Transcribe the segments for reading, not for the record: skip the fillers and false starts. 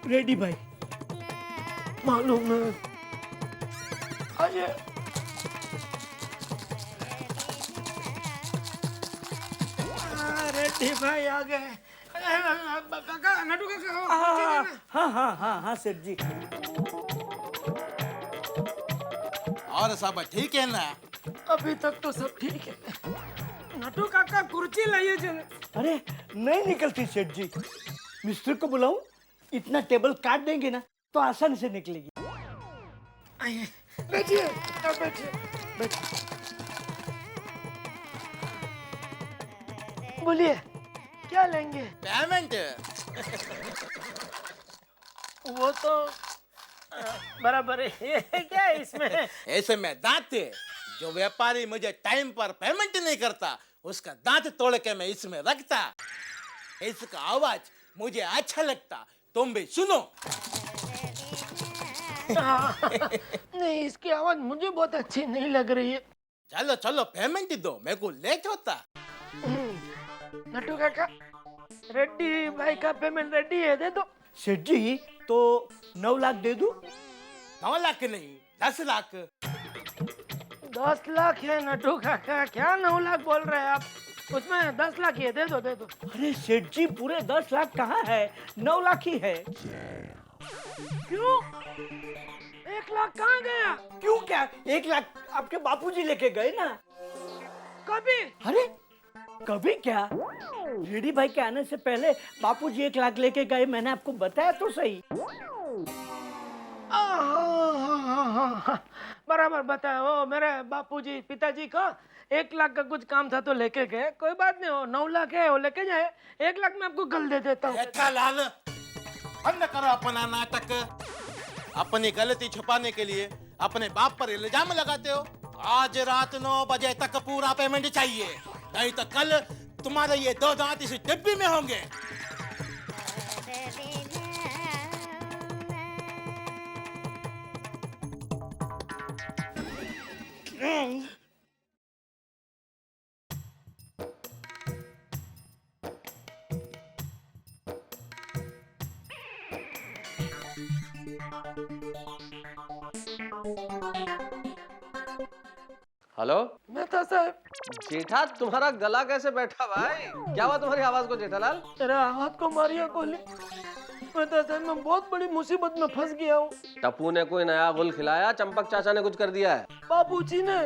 Ready भाई, मालूम है। आइए। रेड्डी भाई आ गए। काका, नटू काका। हाँ हाँ हाँ हाँ सेठ जी। और सब ठीक है ना? अभी तक तो सब ठीक है। नटू काका कुर्सी लाइए जरा। अरे नहीं निकलती सेठ जी, मिस्त्री को बुलाऊं? इतना टेबल काट देंगे ना तो आसानी से निकलेगी। आइए, बैठिए, अब बैठिए, बैठिए। बोलिए, क्या लेंगे? पेमेंट वो तो बराबर है। ये क्या है इसमें? ऐसे में दांत है। जो व्यापारी मुझे टाइम पर पेमेंट नहीं करता उसका दांत तोड़ के मैं इसमें रखता। इसका आवाज मुझे अच्छा लगता, तुम भी सुनो। नहीं, इसकी आवाज मुझे बहुत अच्छी नहीं लग रही है। चलो चलो पेमेंट दो, मेरे को लेट होता। नटू काका, रेड्डी भाई का पेमेंट रेडी है, दे दो। सेठ जी तो 9 लाख दे दूं? 9 लाख नहीं, 10 लाख। 10 लाख है नटू काका, क्या 9 लाख बोल रहे हैं आप? उसमें 10 लाख ही है, दे दो दे दो। अरे सेठ जी पूरे 10 लाख कहाँ है, 9 लाख ही है। क्यों? 1 लाख कहाँ गया? क्यों क्या? 1 लाख आपके बापूजी लेके गए ना। कभी? अरे कभी क्या? रेडी भाई के आने से पहले बापूजी 1 लाख लेके गए, मैंने आपको बताया तो सही। बराबर बताया। वो मेरे बापूजी पिताजी का 1 लाख का कुछ काम था तो लेके गए। कोई बात नहीं, हो 9 लाख है, वो लेके जाए। 1 लाख में आपको कल दे देता हूँ। जेठालाल, बंद करो अपना नाटक। अपनी गलती छुपाने के लिए अपने बाप पर इल्जाम लगाते हो। आज रात 9 बजे तक पूरा पेमेंट चाहिए, नहीं तो कल तुम्हारे ये 2 दांत इस डिब्बी में होंगे। हेलो मेहता साहब, जेठा, तुम्हारा गला कैसे बैठा भाई? क्या हुआ तुम्हारी आवाज को जेठालाल? तेरे हाथ को मारिया गोली। मेहता साहब, मैं बहुत बड़ी मुसीबत में फंस गया हूँ। टप्पू ने कोई नया गुल खिलाया? चंपक चाचा ने कुछ कर दिया है? बाबूजी ने।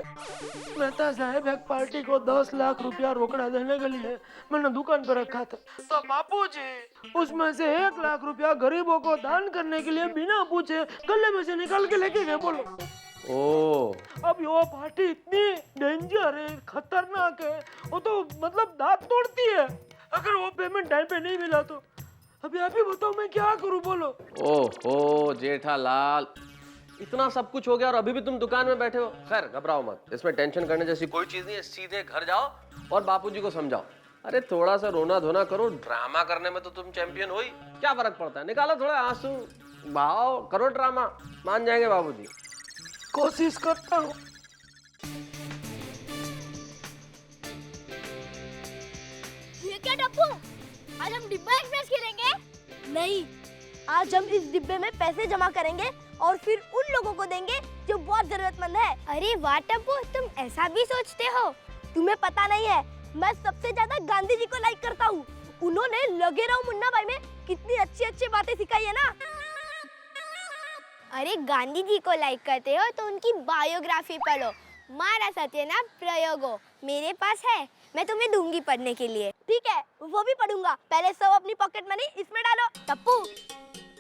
मेहता साहब, एक पार्टी को 10 लाख रुपया रोकड़ा देने के लिए मैंने दुकान पर रखा था, तो बाबूजी उसमें से 1 लाख रुपया गरीबों को दान करने के लिए बिना पूछे गले में से निकाल के लेके गए। बोलो। ओ, अब वो पार्टी इतनी डेंजर है, खतरनाक है, वो तो मतलब दांत तोड़ती है। अगर वो पेमेंट टाइम पे नहीं मिला तो अभी आप ही बताओ मैं क्या करूं? बोलो। ओहो जेठालाल, इतना सब कुछ हो गया और अभी भी तुम दुकान में बैठे हो। खैर घबराओ मत, इसमें टेंशन करने जैसी कोई चीज नहीं है। सीधे घर जाओ और बापूजी को समझाओ। अरे थोड़ा सा रोना धोना करो, ड्रामा करने में तो तुम चैंपियन हो ही। क्या फर्क पड़ता है, निकालो थोड़ा आंसू, बहाओ, करो ड्रामा, मान जाएंगे बाबूजी। कोशिश करता हूँ। ये क्या टप्पू, आज हम डिब्बा एक्सप्रेस खेलेंगे? नहीं, आज हम इस डिब्बे में पैसे जमा करेंगे और फिर उन लोगों को देंगे जो बहुत जरूरतमंद है। अरे वाह टप्पू, तुम ऐसा भी सोचते हो? तुम्हें पता नहीं है, मैं सबसे ज्यादा गांधी जी को लाइक करता हूँ। उन्होंने लगे रहो मुन्ना भाई में कितनी अच्छी अच्छी बातें सिखाई है ना। अरे गांधी जी को लाइक करते हो तो उनकी बायोग्राफी पढ़ो। मारा सत्यना प्रयोगो मेरे पास है, मैं तुम्हें दूंगी पढ़ने के लिए। ठीक है, वो भी पढ़ूंगा। पहले सब अपनी पॉकेट मनी इसमें डालो। टप्पू,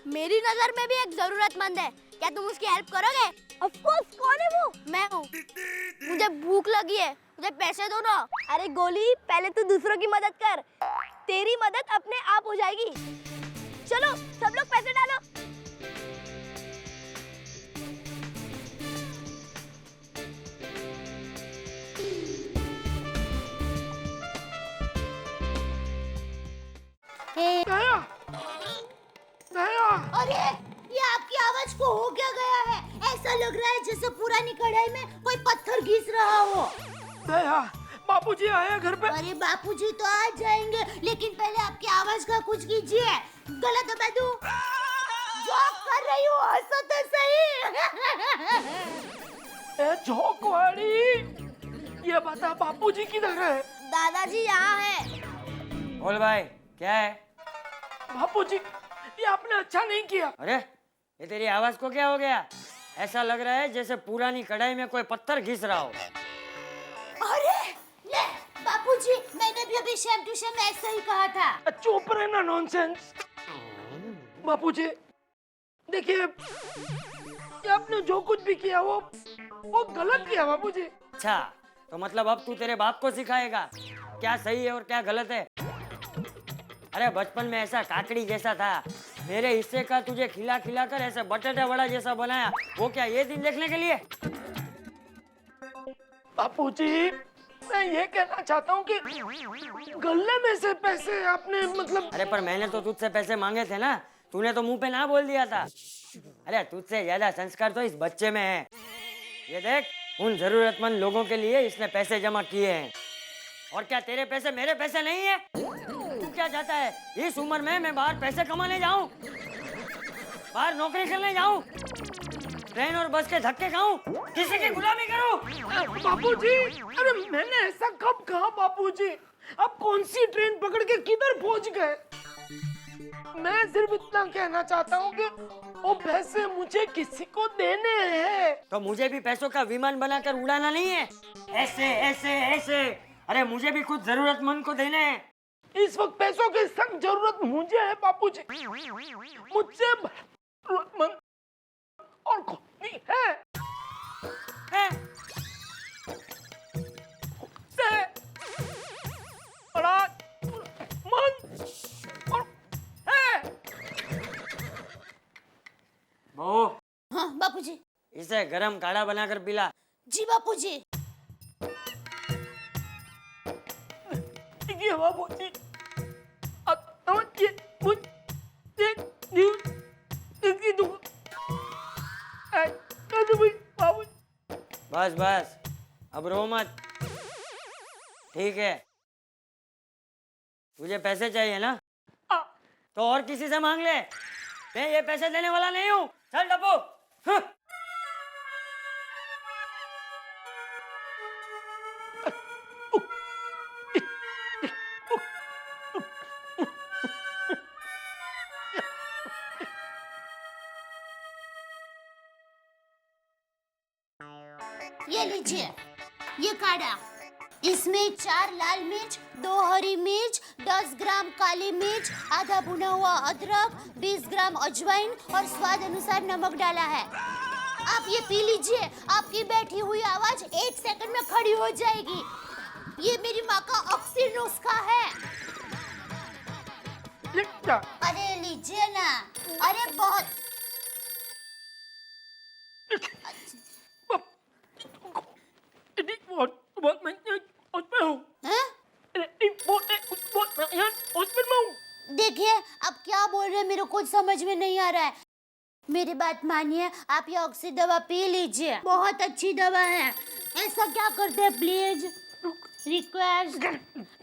मेरी नजर में भी एक जरूरतमंद है, क्या तुम उसकी हेल्प करोगे? Of course. कौन है वो? मैं हूँ। मुझे भूख लगी है, मुझे पैसे दो ना। अरे गोली, पहले तू दूसरों की मदद कर, तेरी मदद अपने आप हो जाएगी। चलो सब लोग पैसे डालो। अरे ये आपकी आवाज को हो क्या गया है? ऐसा लग रहा है जैसे पुरानी कढ़ाई में कोई पत्थर घिस रहा हो। दया, बापूजी आए घर पे। अरे बापूजी तो आ जाएंगे, लेकिन पहले आपकी आवाज का कुछ कीजिए। गला दबा दूं? जोक कर रही हूँ, हंसो तो सही। ए झोंकवाड़ी, ये बता बापूजी किधर है? दादाजी यहाँ है। बोल भाई, क्या है? बापूजी, ये आपने अच्छा नहीं किया। अरे ये तेरी आवाज को क्या हो गया? ऐसा लग रहा है जैसे पुरानी कढ़ाई में कोई पत्थर घिस रहा हो। अरे ले बापूजी, मैंने भी अभी शेम टू शेम ऐसा ही कहा था। चुप रहना, नॉनसेंस। बापूजी देखिए, ये आपने जो कुछ भी किया वो गलत किया बापूजी। अच्छा, तो मतलब अब तू तेरे बाप को सिखाएगा क्या सही है और क्या गलत है? अरे बचपन में ऐसा काकड़ी जैसा था, मेरे हिस्से का तुझे खिला खिला कर ऐसे बटाटा वड़ा जैसा बनाया, वो क्या ये दिन देखने के लिए? बापूजी, मैं ये कहना चाहता हूँ कि गले में से पैसे आपने मतलब। अरे पर मैंने तो तुझसे पैसे मांगे थे ना, तूने तो मुंह पे ना बोल दिया था। अरे तुझसे ज्यादा संस्कार तो इस बच्चे में है। ये देख, उन जरूरतमंद लोगों के लिए इसने पैसे जमा किए हैं। और क्या तेरे पैसे मेरे पैसे नहीं है? तू क्या चाहता है इस उम्र में मैं बाहर पैसे कमाने जाऊं, बाहर नौकरी करने जाऊं, ट्रेन और बस के धक्के खाऊं, किसी की गुलामी करूं? बापूजी, अरे मैंने ऐसा कब कहा बापूजी? आप कौन सी ट्रेन पकड़ के किधर पहुंच गए? मैं सिर्फ इतना कहना चाहता हूँ कि वो पैसे मुझे किसी को देने हैं। तो मुझे भी पैसों का विमान बनाकर उड़ाना नहीं है? ऐसे ऐसे ऐसे, अरे मुझे भी कुछ जरूरतमंद को देने हैं। इस वक्त पैसों की सख्त जरूरत मुझे है बापूजी। मुझसे जरूरतमंद और कोई नहीं है। हैं? से बड़ा मन और है। बहू, हाँ बापूजी। इसे गरम काढ़ा बनाकर पिला। जी बापूजी। ये बापूजी, अब ये मुझे न्यूज़ इसकी बाबू। बस बस, अब रो मत, ठीक है? तुझे पैसे चाहिए ना, तो और किसी से मांग ले। मैं ये पैसे देने वाला नहीं हूँ। चल डब्बू। हाँ। ये लीजिए, ये काढ़ा। इसमें 4 लाल मिर्च, 2 हरी मिर्च, 10 ग्राम काली मिर्च, आधा भुना हुआ अदरक, 20 ग्राम अजवाइन और स्वाद अनुसार नमक डाला है। आप ये पी लीजिए, आपकी बैठी हुई आवाज 1 सेकंड में खड़ी हो जाएगी। ये मेरी माँ का अक्सर नुस्खा है। अरे लीजिए ना, अरे बहुत देखिए, आप क्या बोल रहे हैं मेरे कुछ समझ में नहीं आ रहा है। मेरी बात मानिए, आप ये ऑक्सी दवा पी लीजिए, बहुत अच्छी दवा है। ऐसा क्या करते हैं please, request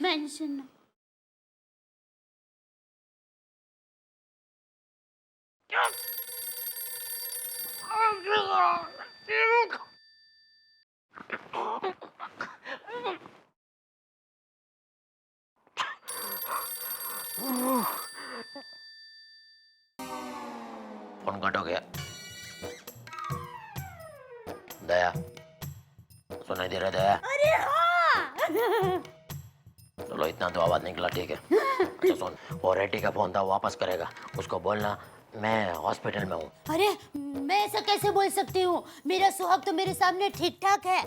mention. Phone cut हो गया। दया, सुनाई दे रहा दया? अरे हाँ। चलो इतना तो आवाज निकला, ठीक है। अच्छा सुन, वो रेड्डी का फोन था, वापस करेगा। उसको बोलना मैं हॉस्पिटल में हूँ। अरे मैं ऐसा कैसे बोल सकती हूँ, मेरा सुहाग तो मेरे सामने ठीक ठाक है।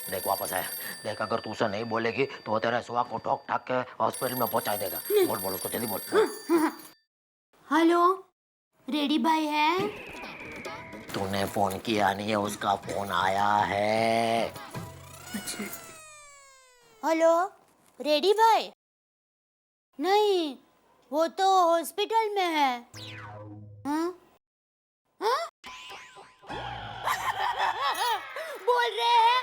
देख वापस आया। देख अगर तू उसे नहीं बोलेगी तो वो तेरे सुहाग को ठोक ठाक के हॉस्पिटल में पहुंचा देगा। बोल बोल उसको, जल्दी बोल। हेलो, रेडी भाई है? तूने फोन किया नहीं है, उसका फोन आया है। हेलो, रेडी भाई? नहीं, वो तो हॉस्पिटल में है। हाँ? हाँ? बोल रहे हैं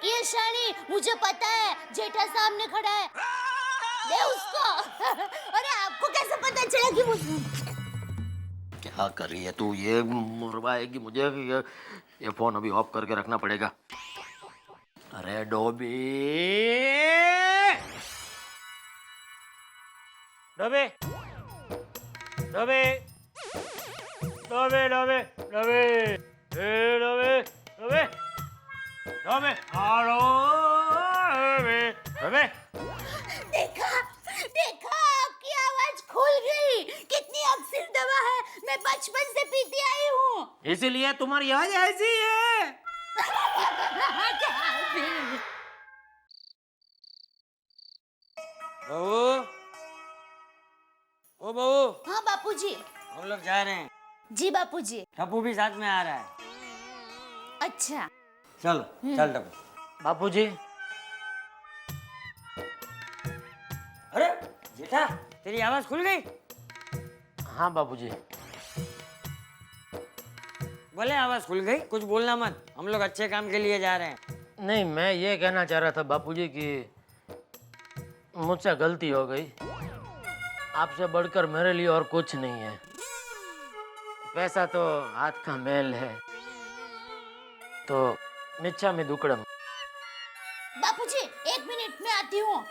ये शानी, मुझे पता है जेठा सामने खड़ा है, ले उसको। अरे आप आपको कैसे पता चला कि वो क्या कर रही है तू? ये मरवाएगी मुझे। ये फोन अभी ऑफ करके रखना पड़ेगा। अरे डोबी, डबे डबे डबे डबे डबे ए डबे डबे डबे हारो डबे डबे। देखा देखा, आपकी आवाज खुल गई। कितनी अक्सर दवा है, मैं बचपन से पीती आई हूँ। इसीलिए तुम्हारी आवाज ऐसी है। बहू, ओ बहू, हाँ बापूजी। हम लोग जा रहे हैं। जी बापूजी। टप्पू भी साथ में आ रहा है। अच्छा चलो चल टप्पू। बापूजी, अरे जेठा, तेरी आवाज खुल गई। हाँ बापूजी। बोले आवाज खुल गई, कुछ बोलना मत, हम लोग अच्छे काम के लिए जा रहे हैं। नहीं, मैं ये कहना चाह रहा था बापूजी कि मुझसे गलती हो गई। आपसे बढ़कर मेरे लिए और कुछ नहीं है। पैसा तो हाथ का मेल है, तो मिच्छामि दुक्कडम। बापूजी 1 मिनट में आती हूँ।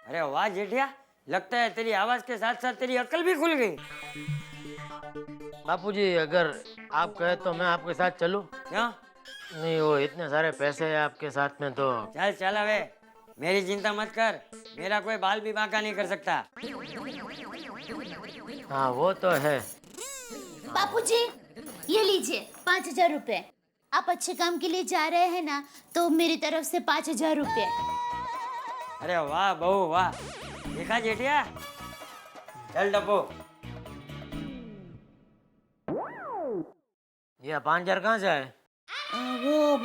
अरे वाह जेठिया, लगता है तेरी आवाज के साथ साथ तेरी अक्ल भी खुल गई। बापूजी अगर आप कहे तो मैं आपके साथ चलूं? क्यों? नहीं, वो इतने सारे पैसे हैं आपके साथ में तो। चल चल, अबे मेरी चिंता मत कर, मेरा कोई बाल भी बांका नहीं कर सकता। हाँ वो तो है। बापूजी ये लीजिए 5,000 रुपए। आप अच्छे काम के लिए जा रहे हैं ना, तो मेरी तरफ से 5,000 रुपए। अरे वाह बहू वाह, देखा जेठिया। चल टप्पू। ये 5,000 कहाँ से आए? वो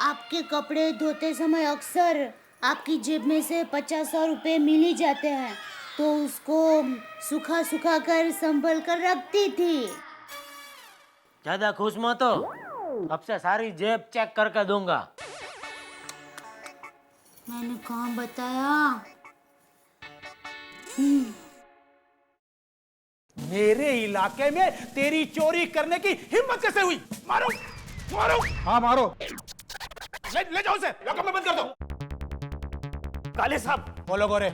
आपके कपड़े धोते समय अक्सर आपकी जेब में से 50 रुपए मिल ही जाते हैं, तो उसको सुखा सुखा कर संभल कर रखती थी। ज्यादा खुश मत हो, अब से सारी जेब चेक करके दूंगा। मैंने कहाँ बताया? मेरे इलाके में तेरी चोरी करने की हिम्मत कैसे हुई? मारो मारो। हाँ मारो। ले जाओ उसे, लॉकअप में बंद कर दो। काले साहब, बोलो गोरे।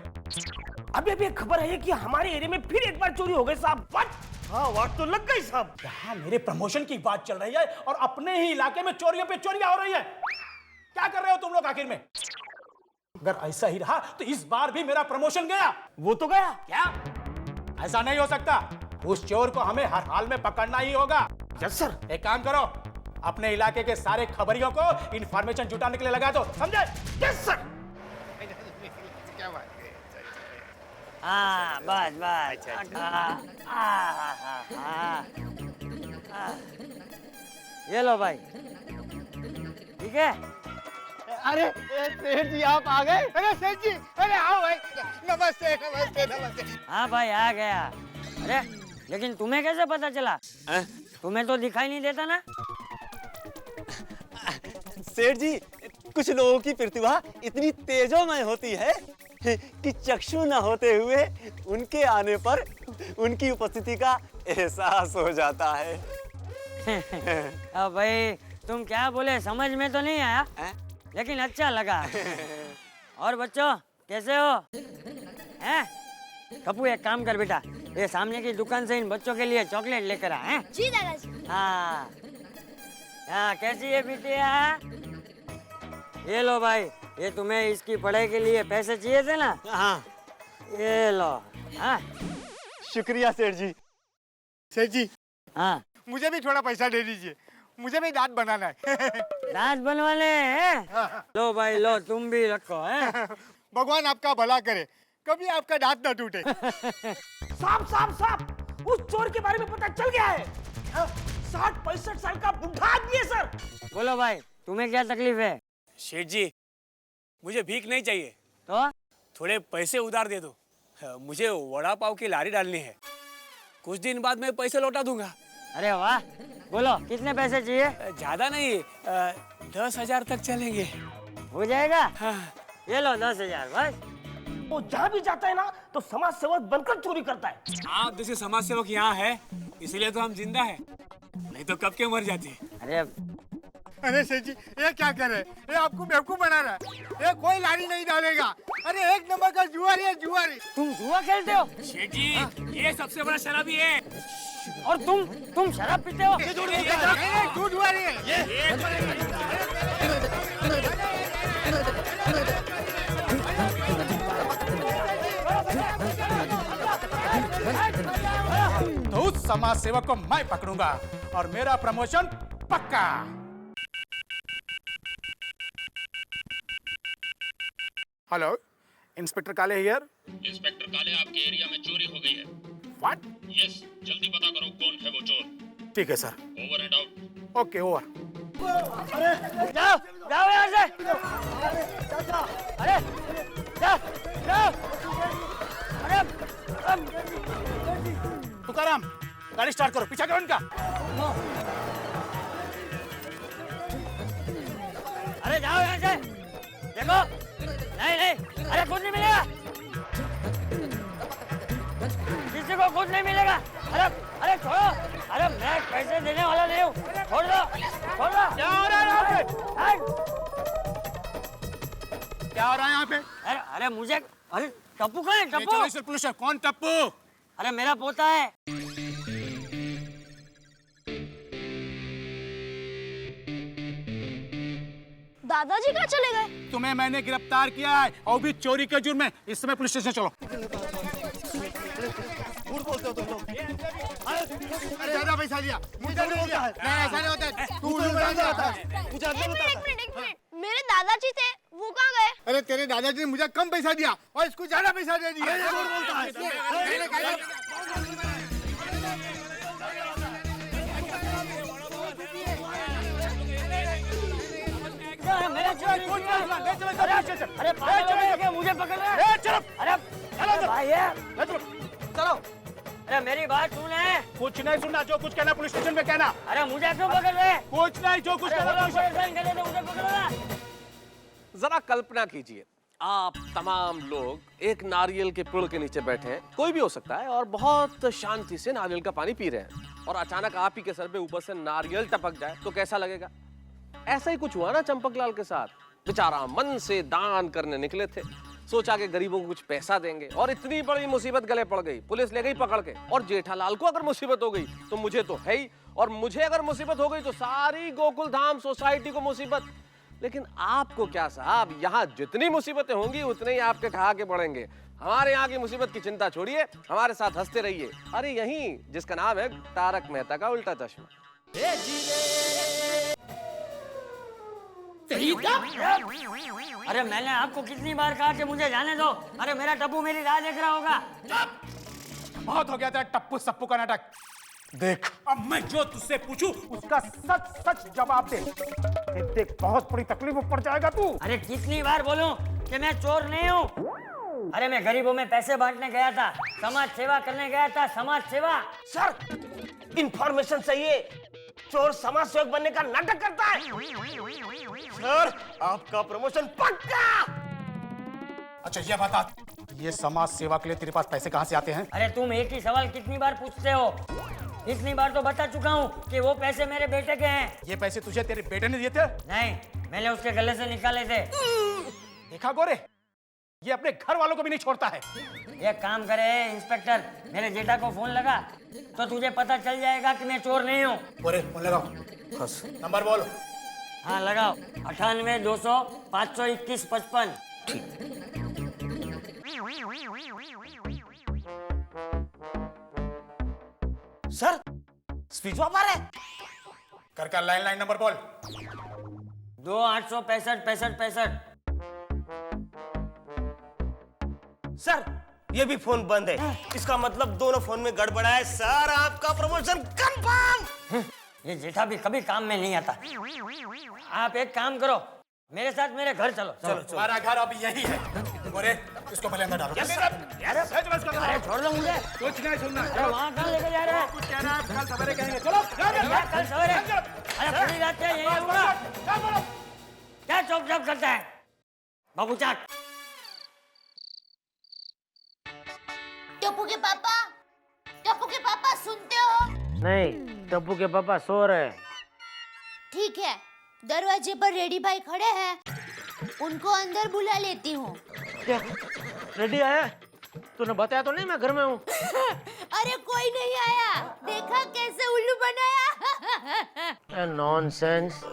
अभी अभी एक खबर है कि हमारे एरिया में फिर एक बार चोरी हो गई साहब। हाँ, वाट तो लग गई साहब। यहाँ मेरे प्रमोशन की बात चल रही है और अपने ही इलाके में चोरियों पे चोरियां हो रही है। क्या कर रहे हो तुम लोग आखिर में? अगर ऐसा ही रहा तो इस बार भी मेरा प्रमोशन गया। वो तो गया। क्या? ऐसा नहीं हो सकता। उस चोर को हमें हर हाल में पकड़ना ही होगा। Yes sir. एक काम करो, अपने इलाके के सारे खबरियों को इंफॉर्मेशन जुटाने के लिए लगा दो, समझे? Yes sir. हाँ बस बस। ये लो भाई, ठीक है। अरे सेठ जी आप आ गए? अरे सेठ जी, अरे आओ भाई। नमस्ते नमस्ते नमस्ते। हाँ भाई आ गया। अरे लेकिन तुम्हें कैसे पता चला? तुम्हें तो दिखाई नहीं देता ना। सेठ जी, कुछ लोगों की प्रतिभा इतनी तेजोमय होती है कि चक्षु न होते हुए उनके आने पर उनकी उपस्थिति का एहसास हो जाता है। अब भाई तुम क्या बोले समझ में तो नहीं आया, लेकिन अच्छा लगा। और बच्चों कैसे हो? हैं? कपूर एक काम कर बेटा, ये सामने की दुकान से इन बच्चों के लिए चॉकलेट लेकर आ। हैं? जी दादाजी। हाँ हाँ, कैसी है बिटिया? ये लो भाई, ये तुम्हें इसकी पढ़ाई के लिए पैसे चाहिए थे ना? हाँ, ये लो। हाँ शुक्रिया सेठ जी। सेठ जी, हाँ, मुझे भी थोड़ा पैसा दे दीजिए, मुझे भी दांत बनाना है। दांत बनवाने हैं? लो भाई लो, तुम भी रखो। हैं? भगवान आपका भला करे, कभी आपका दांत न टूटे। साहब साहब साहब, उस चोर के बारे में पता चल गया है। 60-65 साल का बुढ़ा आदमी है सर। बोलो भाई, तुम्हें क्या तकलीफ है? शेठ जी, मुझे भीख नहीं चाहिए, तो थोड़े पैसे उधार दे दो। मुझे वड़ा पाव की लारी डालनी है, कुछ दिन बाद मैं पैसे लौटा दूंगा। अरे वाह, बोलो कितने पैसे चाहिए? ज्यादा नहीं, 10,000 तक चलेंगे। हो जाएगा? हाँ। ये लो 10,000 बस। वो जहाँ भी जाता है ना तो समाज सेवक बनकर चोरी करता है। आप जैसे समाज सेवक यहाँ है, इसलिए तो हम जिंदा हैं, नहीं तो कब के मर जाते। अरे अरे सेठ जी, ये क्या कर रहे हैं? ये आपको बेवकूफ बना रहा है। ये कोई लारी नहीं डालेगा। अरे एक नंबर का जुआरी है, जुआरी। तुम जुआ खेलते हो शेठ जी, ये सबसे बड़ा शराबी है। और तुम शराब पीते हो? नहीं, तू जुआरी है। तो उस समाज सेवक को मैं पकड़ूंगा और मेरा प्रमोशन पक्का। हेलो, इंस्पेक्टर काले हियर। इंस्पेक्टर काले, आपके एरिया में चोरी हो गई है। व्हाट? यस, जल्दी पता करो कौन है वो चोर। ठीक है sir. Over and out. Okay, over. जाओ जाओ यहाँ से। अरे जाओ जाओ। अरे तुकाराम, गाड़ी स्टार्ट करो, पीछा करो इनका। अरे जाओ यहाँ से। देखो, नहीं नहीं, अरे कुछ नहीं मिलेगा, किसी को कुछ नहीं मिलेगा। अरे अरे छोड़ो, अरे मैं पैसे देने वाला नहीं हूँ, छोड़ दो छोड़ दो। क्या हो रहा है यहाँ पे? क्या हो रहा है यहाँ पे? अरे अरे मुझे, अरे टप्पू कहाँ है? टप्पू? पुलिस है। कौन टप्पू? अरे मेरा पोता है। दादाजी कहाँ चले गए? तुम्हें मैंने गिरफ्तार किया है और भी चोरी के जुर्म में। इस समय पुलिस स्टेशन चलो। झूठ बोलते हो तुम लोग। अरे ज्यादा पैसा लिया। मुझे नहीं दिया। नहीं, ऐसा नहीं होता है। तू मुझे नहीं आता है। मुझे एक मिनट मेरे दादाजी थे, वो कहाँ गए? अरे तेरे दादाजी ने मुझे कम पैसा दिया और इसको ज्यादा पैसा दे दिया। झूठ बोलता है। अरे मुझे पकड़ रहे। अरे भाई चलो। अरे मेरी बात सुन। कुछ नहीं सुनना, जो कुछ कहना पुलिस स्टेशन में कहना। अरे मुझे क्यों पकड़ रहे? कुछ नहीं, जो कुछ कहना पुलिस स्टेशन। मुझे पकड़ रहा। जरा कल्पना कीजिए, आप तमाम लोग एक नारियल के पेड़ के नीचे बैठे हैं, कोई भी हो सकता है, और बहुत शांति से नारियल का पानी पी रहे हैं, और अचानक आप ही के सर पे ऊपर से नारियल टपक जाए तो कैसा लगेगा? ऐसा ही कुछ हुआ ना चंपकलाल के साथ। बेचारा मन से दान करने निकले थे, सोचा कि गरीबों को कुछ पैसा देंगे, और इतनी बड़ी मुसीबत गले पड़ गई, पुलिस ले गई पकड़ के। और जेठालाल को अगर मुसीबत हो गई तो मुझे तो है ही, और मुझे अगर मुसीबत हो गई तो सारी गोकुल धाम सोसाइटी को मुसीबत। लेकिन आपको क्या साहब, यहाँ जितनी मुसीबतें होंगी उतने ही आपके ठहाके पड़ेंगे। हमारे यहाँ की मुसीबत की चिंता छोड़िए, हमारे साथ हंसते रहिए। अरे यही जिसका नाम है तारक मेहता का उल्टा चश्मा। अरे मैंने आपको कितनी बार कहा कि मुझे जाने दो। अरे मेरा टप्पू मेरी राह देख रहा होगा। बहुत हो गया तेरा टप्पू सप्पू का नाटक। देख, अब मैं जो तुझसे पूछूं उसका सच सच जवाब दे। देख, बहुत बड़ी तकलीफ में पड़ जाएगा तू। अरे कितनी बार बोलूं कि मैं चोर नहीं हूँ। अरे मैं गरीबों में पैसे बांटने गया था, समाज सेवा करने गया था, समाज सेवा। सर, इंफॉर्मेशन चाहिए। चोर समाज सेवक बनने का नाटक करता है। सर, आपका प्रमोशन पक्का। अच्छा ये बता, ये समाज सेवा के लिए तेरे पास पैसे कहाँ से आते हैं? अरे तुम एक ही सवाल कितनी बार पूछते हो? इतनी बार तो बता चुका हूँ कि वो पैसे मेरे बेटे के हैं। ये पैसे तुझे तेरे बेटे ने दिए थे? नहीं, मैंने उसके गले से निकाले थे। देखा गोरे, ये अपने घर वालों को भी नहीं छोड़ता है। एक काम करे इंस्पेक्टर, मेरे जेठा को फोन लगा तो तुझे पता चल जाएगा कि मैं चोर नहीं हूँ। गोरे, फोन लगाओ। नंबर बोलो। हाँ लगाओ, 98 200 521 55। सर, स्पीच ऑफ आ रहा है। कर लाइन नंबर बोल। 2 865 65 65। सर, ये भी फोन बंद है। इसका मतलब दोनों फोन में गड़बड़ है। सर, आपका प्रमोशन कंफर्म। ये जेठा भी कभी काम में नहीं आता। आप एक काम करो, मेरे साथ मेरे घर चलो। चलो हमारा घर अभी यही है। गोरे, इसको पहले अंदर डालो। अरे छोड़ दो मुझे। कुछ नहीं सुनना। अरे वहाँ कहाँ लेके जा रहे हैं? कुछ कह रहा है, कल सवेरे कहेंगे। चलो कल सवेरे? अरे पूरी रात क्या यही होगा? क्या चौक चौक करता है बाबू चाक? टप्पू के पापा सुनते हो? नहीं, टप्पू के पापा सो रहे हैं। ठीक है, दरवाजे पर रेडी भाई खड़े हैं, उनको अंदर बुला लेती हूँ। क्या रेडी आया? तूने बताया तो नहीं मैं घर में हूँ? अरे कोई नहीं आया, देखा कैसे उल्लू बनाया? नॉनसेंस,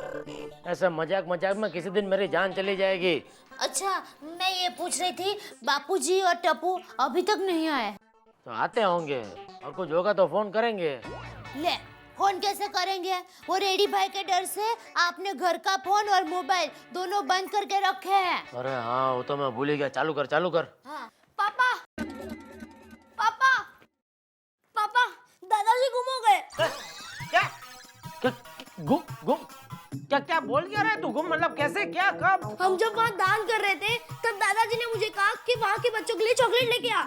ऐसा मजाक मजाक में किसी दिन मेरी जान चली जाएगी। अच्छा, मैं ये पूछ रही थी, बापूजी और टप्पू अभी तक नहीं आए? तो आते होंगे, और कुछ होगा तो फोन करेंगे। ले, फोन कैसे करेंगे? वो रेडी भाई के डर से आपने घर का फोन और मोबाइल दोनों बंद करके रखे हैं। अरे हाँ, वो तो मैं भूल ही गया। चालू कर। हाँ। पापा पापा पापा दादाजी गुम हो गए। क्या गुम क्या बोल क्या रहे तू? गुम मतलब कैसे, क्या, कब? हम जब वहाँ दान कर रहे थे तब दादाजी ने मुझे कहा कि वहाँ के बच्चों के लिए चॉकलेट लेके आ,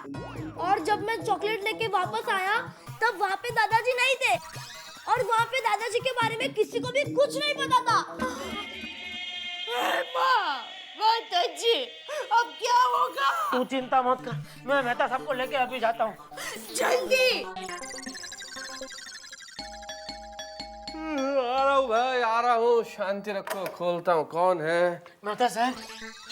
और जब मैं चॉकलेट लेके वापस आया तब वहाँ पे दादाजी नहीं थे, और वहाँ पे दादाजी के बारे में किसी को भी कुछ नहीं पता था। माँ, बहुत अच्छी, अब क्या होगा? तू चिंता मत कर, मैं मेहता सबको लेके अभी जाता हूँ। जल्दी। आ रहा हूँ भाई, आ रहा हूँ। शांति रखो, खोलता हूँ। कौन है? मेहता साहब।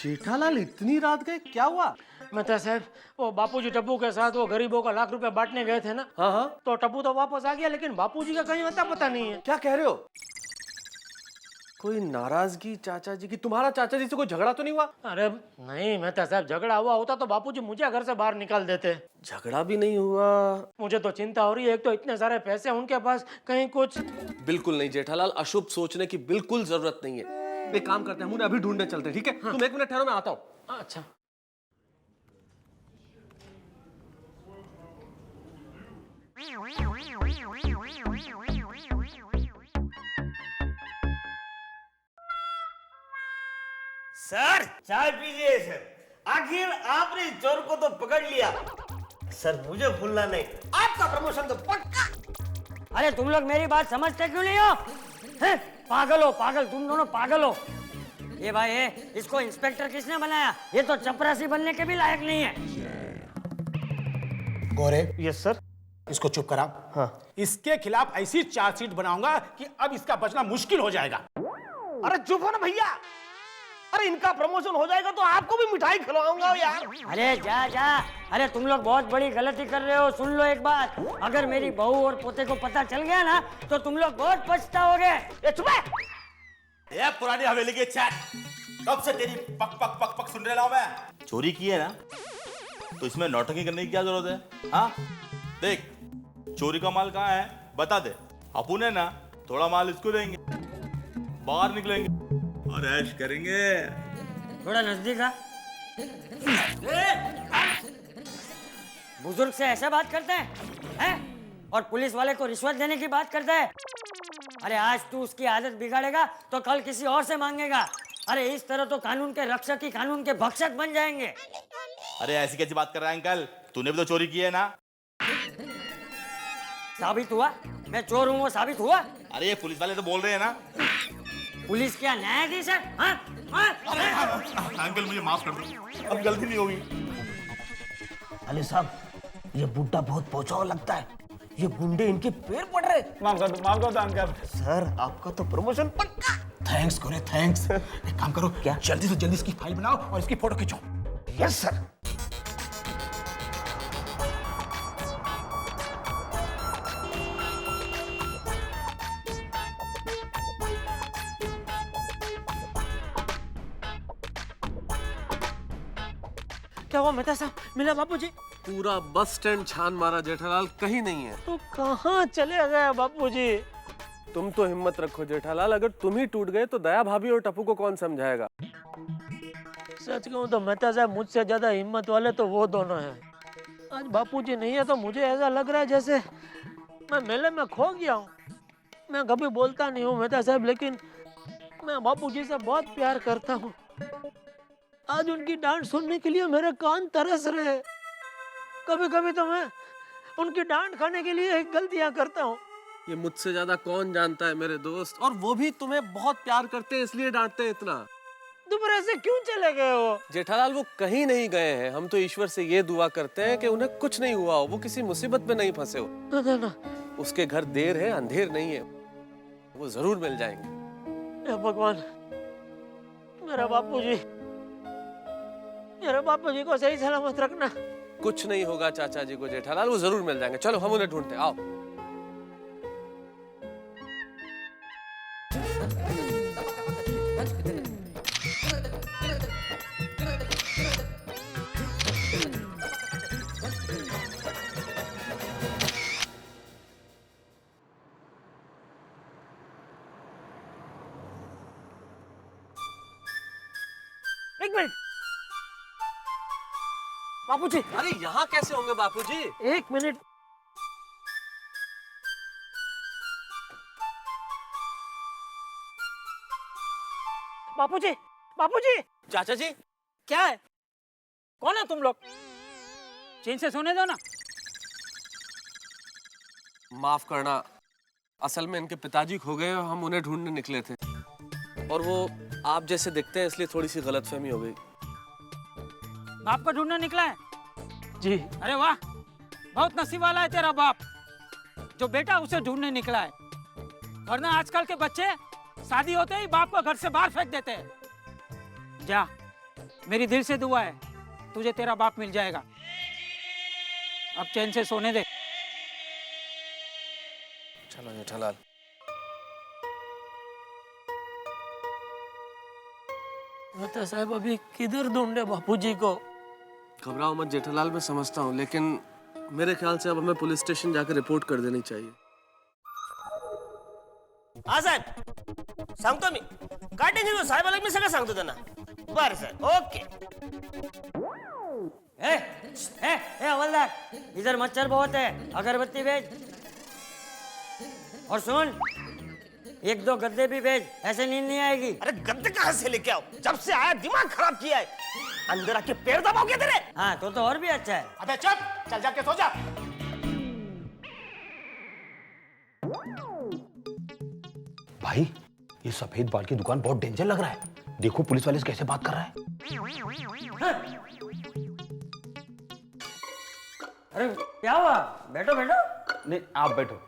जेठालाल, इतनी रात गए, क्या हुआ? मेहता साहब, वो बापूजी टप्पू के साथ वो गरीबों का लाख रुपए बांटने गए थे ना। हाँ। तो टप्पू तो वापस आ गया, लेकिन बापूजी का कहीं अता पता नहीं है। क्या कह रहे हो? कोई नाराजगी चाचा जी की? तुम्हारा चाचा जी से कोई झगड़ा तो नहीं हुआ? अरे नहीं मेहता साहब, झगड़ा हुआ होता तो बापूजी मुझे घर से बाहर निकाल देते। झगड़ा भी नहीं हुआ? मुझे तो चिंता हो रही है, एक तो इतने सारे पैसे उनके पास, कहीं कुछ। बिल्कुल नहीं जेठालाल, अशुभ सोचने की बिल्कुल जरूरत नहीं है। एक काम करते हैं, हम उन्हें अभी ढूंढने चलते हैं, ठीक है? तुम 1 मिनट ठहरो, मैं आता हूँ। अच्छा। सर चाय पीजिए सर, आखिर आपने इस चोर को तो पकड़ लिया। सर मुझे भूलना नहीं, आपका प्रमोशन तो पक्का। अरे तुम लोग मेरी बात समझते क्यों नहीं हो? हैं? पागल हो, पागल, तुम दोनों पागल हो। ये भाई है, इसको इंस्पेक्टर किसने बनाया? ये तो चपरासी बनने के भी लायक नहीं है। गोरे, यस सर। इसको चुप करा। हाँ। इसके खिलाफ ऐसी चार्जशीट बनाऊंगा कि अब इसका बचना मुश्किल हो जाएगा। अरे चुप हो ना भैया, अरे इनका प्रमोशन हो जाएगा तो आपको भी मिठाई खिलवाऊंगा यार। अरे जा। अरे तुम लोग बहुत बड़ी गलती कर रहे हो। सुन लो एक बात, अगर मेरी बहू और पोते को पता चल गया ना तो तुम लोग बहुत पछताओगे। ये चुप है। ये पुरानी हवेली के चैट, कब से तेरी पक पक पक पक सुन रहा हूं मैं। चोरी की है ना, तो इसमें नौटंकी करने की क्या जरूरत है? हाँ देख, चोरी का माल कहाँ है बता दे, अपन है ना थोड़ा माल इसको देंगे, बाहर निकलेंगे और ऐश करेंगे। थोड़ा नजदीक आ। बुजुर्ग से ऐसे बात करते हैं? और पुलिस वाले को रिश्वत देने की बात करता है? अरे आज तू उसकी आदत बिगाड़ेगा तो कल किसी और से मांगेगा। अरे इस तरह तो कानून के रक्षक ही कानून के भक्षक बन जाएंगे। अरे ऐसी कैसी बात कर रहा है अंकल, तूने भी तो चोरी की है ना। साबित हुआ मैं चोर हूँ, वो साबित हुआ। अरे ये पुलिस वाले तो बोल रहे हैं ना। पुलिस क्या न्यायाधीश है? अंकल मुझे माफ कर दो, अब गलती नहीं होगी। अली साहब, ये बुड्ढा बहुत पहुंचाओ लगता है, ये गुंडे इनके पैर पड़ रहे। माफ कर दो अंकल। सर आपका तो प्रमोशन पक्का। थैंक्स गोरे, थैंक्स। एक काम करो, क्या जल्दी से जल्दी इसकी फाइल बनाओ और इसकी फोटो खींचो। Yes sir. क्या हुआ मेहता साहब, मिला बापूजी? पूरा बस स्टैंड छान मारा जेठालाल, कहीं नहीं है। तो कहाँ चले गए बापूजी? तुम तो हिम्मत रखो जेठालाल, अगर तुम ही टूट गए तो दया भाभी और टप्पू को कौन समझाएगा? सच कहूँ तो मेहता साहब, मुझसे ज्यादा हिम्मत वाले तो वो दोनों हैं। आज बापूजी नहीं है तो मुझे ऐसा लग रहा है जैसे मैं मेले में खो गया हूँ। मैं कभी बोलता नहीं हूँ मेहता साहब, लेकिन मैं बापूजी से बहुत प्यार करता हूँ। आज उनकी डांट सुनने के लिए मेरे कान तरस रहे। कभी कभी तो मैं उनकी डांट खाने के लिए गलतियां करता हूँ। ये मुझसे ज्यादा कौन जानता है मेरे दोस्त, और वो भी तुम्हें बहुत प्यार करते हैं इसलिए डांटते हैं इतना। दोबारा से क्यों चले गए हो? जेठालाल वो कहीं नहीं गए हैं। हम तो ईश्वर से ये दुआ करते हैं कि उन्हें कुछ नहीं हुआ हो, वो किसी मुसीबत में नहीं फंसे हो। ना। उसके घर देर है अंधेर नहीं है, वो जरूर मिल जाएंगे। हे भगवान, मेरा बापूजी को सही सलामत रखना। कुछ नहीं होगा चाचा जी को जेठालाल, वो जरूर मिल जाएंगे। चलो हम उन्हें ढूंढते हैं, आओ। एक मिनट बापूजी। अरे यहाँ कैसे होंगे बापूजी? एक मिनट। बापूजी, बापूजी। चाचा जी क्या है? कौन है तुम लोग? चैन से सोने दो ना। माफ करना, असल में इनके पिताजी खो गए और हम उन्हें ढूंढने निकले थे, और वो आप जैसे दिखते हैं इसलिए थोड़ी सी गलतफहमी हो गई। बाप को ढूंढने निकला है? जी। अरे वाह, बहुत नसीब वाला है तेरा बाप जो बेटा उसे ढूंढने निकला है। वरना आजकल के बच्चे शादी होते ही बाप को घर से बाहर फेंक देते हैं। जा, मेरी दिल से दुआ है, तुझे तेरा बाप मिल जाएगा। अब चैन से सोने दे। चलो जेठालाल। बता साहब, अभी किधर ढूंढे बापूजी को? घबराओ मत जेठालाल, मैं समझता हूँ, लेकिन मेरे ख्याल से अब हमें पुलिस स्टेशन जाकर रिपोर्ट कर देनी चाहिए। हा साहेब, सांगतो मी। काय टेन्शन घेऊ, साहेबाला मी सगळं सांगतो त्यांना। बरं सर, ओके। ए हवलदार, इधर मच्छर बहुत है, अगरबत्ती भेज। और सुन, 1-2 गद्दे भी भेज, ऐसे नींद नहीं आएगी। अरे गद्दे कहाँ से लेके आओ? जब से आया दिमाग खराब किया है। अंदर आके पैर दबाओगे तेरे? हाँ तो और भी अच्छा है। अबे चुप, चल जाके सो जा। भाई, ये सफेद बाल की दुकान बहुत डेंजर लग रहा है। देखो पुलिस वाले से कैसे बात कर रहा है। अरे क्या हुआ? बैठो बैठो। नहीं, आप बैठो।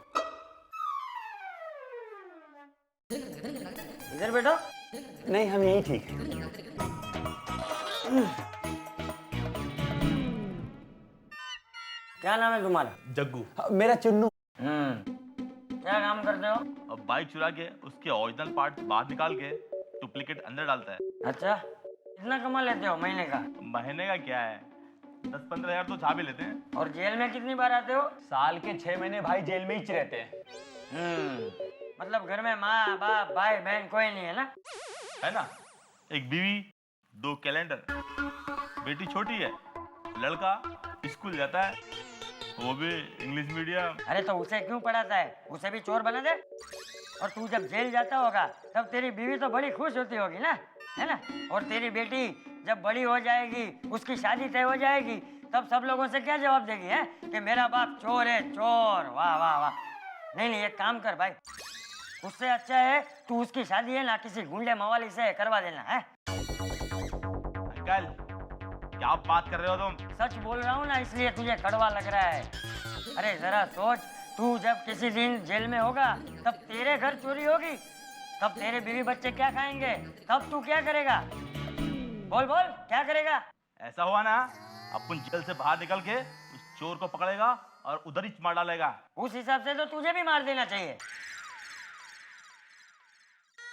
इधर बैठो। नहीं, हम यही ठीक है। क्या नाम है तुम्हारा? जग्गू। मेरा चुन्नू। क्या काम करते हो? अब बाइक चुरा के उसके ओरिजिनल पार्ट बाहर निकाल के डुप्लीकेट अंदर डालता है। अच्छा, कितना कमा लेते हो महीने का? महीने का क्या है, 10-15 हजार तो छा भी लेते हैं। और जेल में कितनी बार आते हो? साल के 6 महीने भाई जेल में ही रहते हैं। मतलब घर में माँ बाप भाई बहन कोई नहीं है ना? है ना, एक बीवी, 2 कैलेंडर, बेटी छोटी है, लड़का स्कूल जाता है, वो भी इंग्लिश मीडियम। अरे तो उसे क्यों पढ़ाता है? उसे भी चोर बना दे। और तू जब जेल जाता होगा तब तेरी बीवी तो बड़ी खुश होती होगी ना, है ना? और तेरी बेटी जब बड़ी हो जाएगी, उसकी शादी तय हो जाएगी, तब सब लोगों से क्या जवाब देगी है कि मेरा बाप चोर है, चोर। वाह वाह वाह। नहीं, एक काम कर भाई, उससे अच्छा है तू उसकी शादी है ना किसी गुंडे मवाली से करवा देना है। अंकल, क्या बात कर रहे हो तुम? सच बोल रहा हूँ ना, इसलिए तुझे कड़वा लग रहा है। अरे जरा सोच, तू जब किसी दिन जेल में होगा तब तेरे घर चोरी होगी, तब तेरे बीवी बच्चे क्या खाएंगे, तब तू क्या करेगा? बोल बोल, क्या करेगा? ऐसा हुआ ना, अपन जेल से बाहर निकल के उस चोर को पकड़ेगा और उधर ही मार डालेगा। उस हिसाब से तो तुझे भी मार देना चाहिए।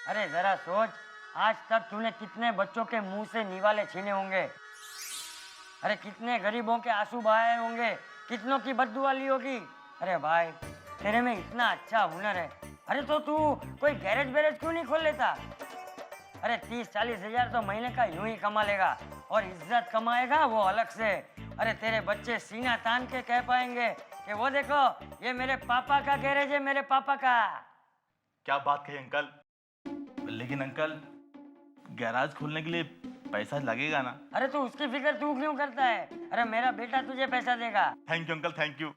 अरे जरा सोच, आज तक तूने कितने बच्चों के मुंह से निवाले छीने होंगे, अरे कितने गरीबों के आंसू बहाए होंगे, कितनों की बद्दुआ ली होगी। अरे भाई, तेरे में इतना अच्छा हुनर है, अरे तो तू कोई गैरेज बैरेज क्यों नहीं खोल लेता? अरे 30-40 हजार तो महीने का यूं ही कमा लेगा, और इज्जत कमाएगा वो अलग से। अरे तेरे बच्चे सीना तान के कह पाएंगे कि वो देखो, ये मेरे पापा का गैरेज है, मेरे पापा का। क्या बात कही अंकल, लेकिन अंकल गैराज खोलने के लिए पैसा लगेगा ना? अरे तो उसकी फिक्र तू क्यों करता है? अरे मेरा बेटा तुझे पैसा देगा। Thank you uncle, thank you,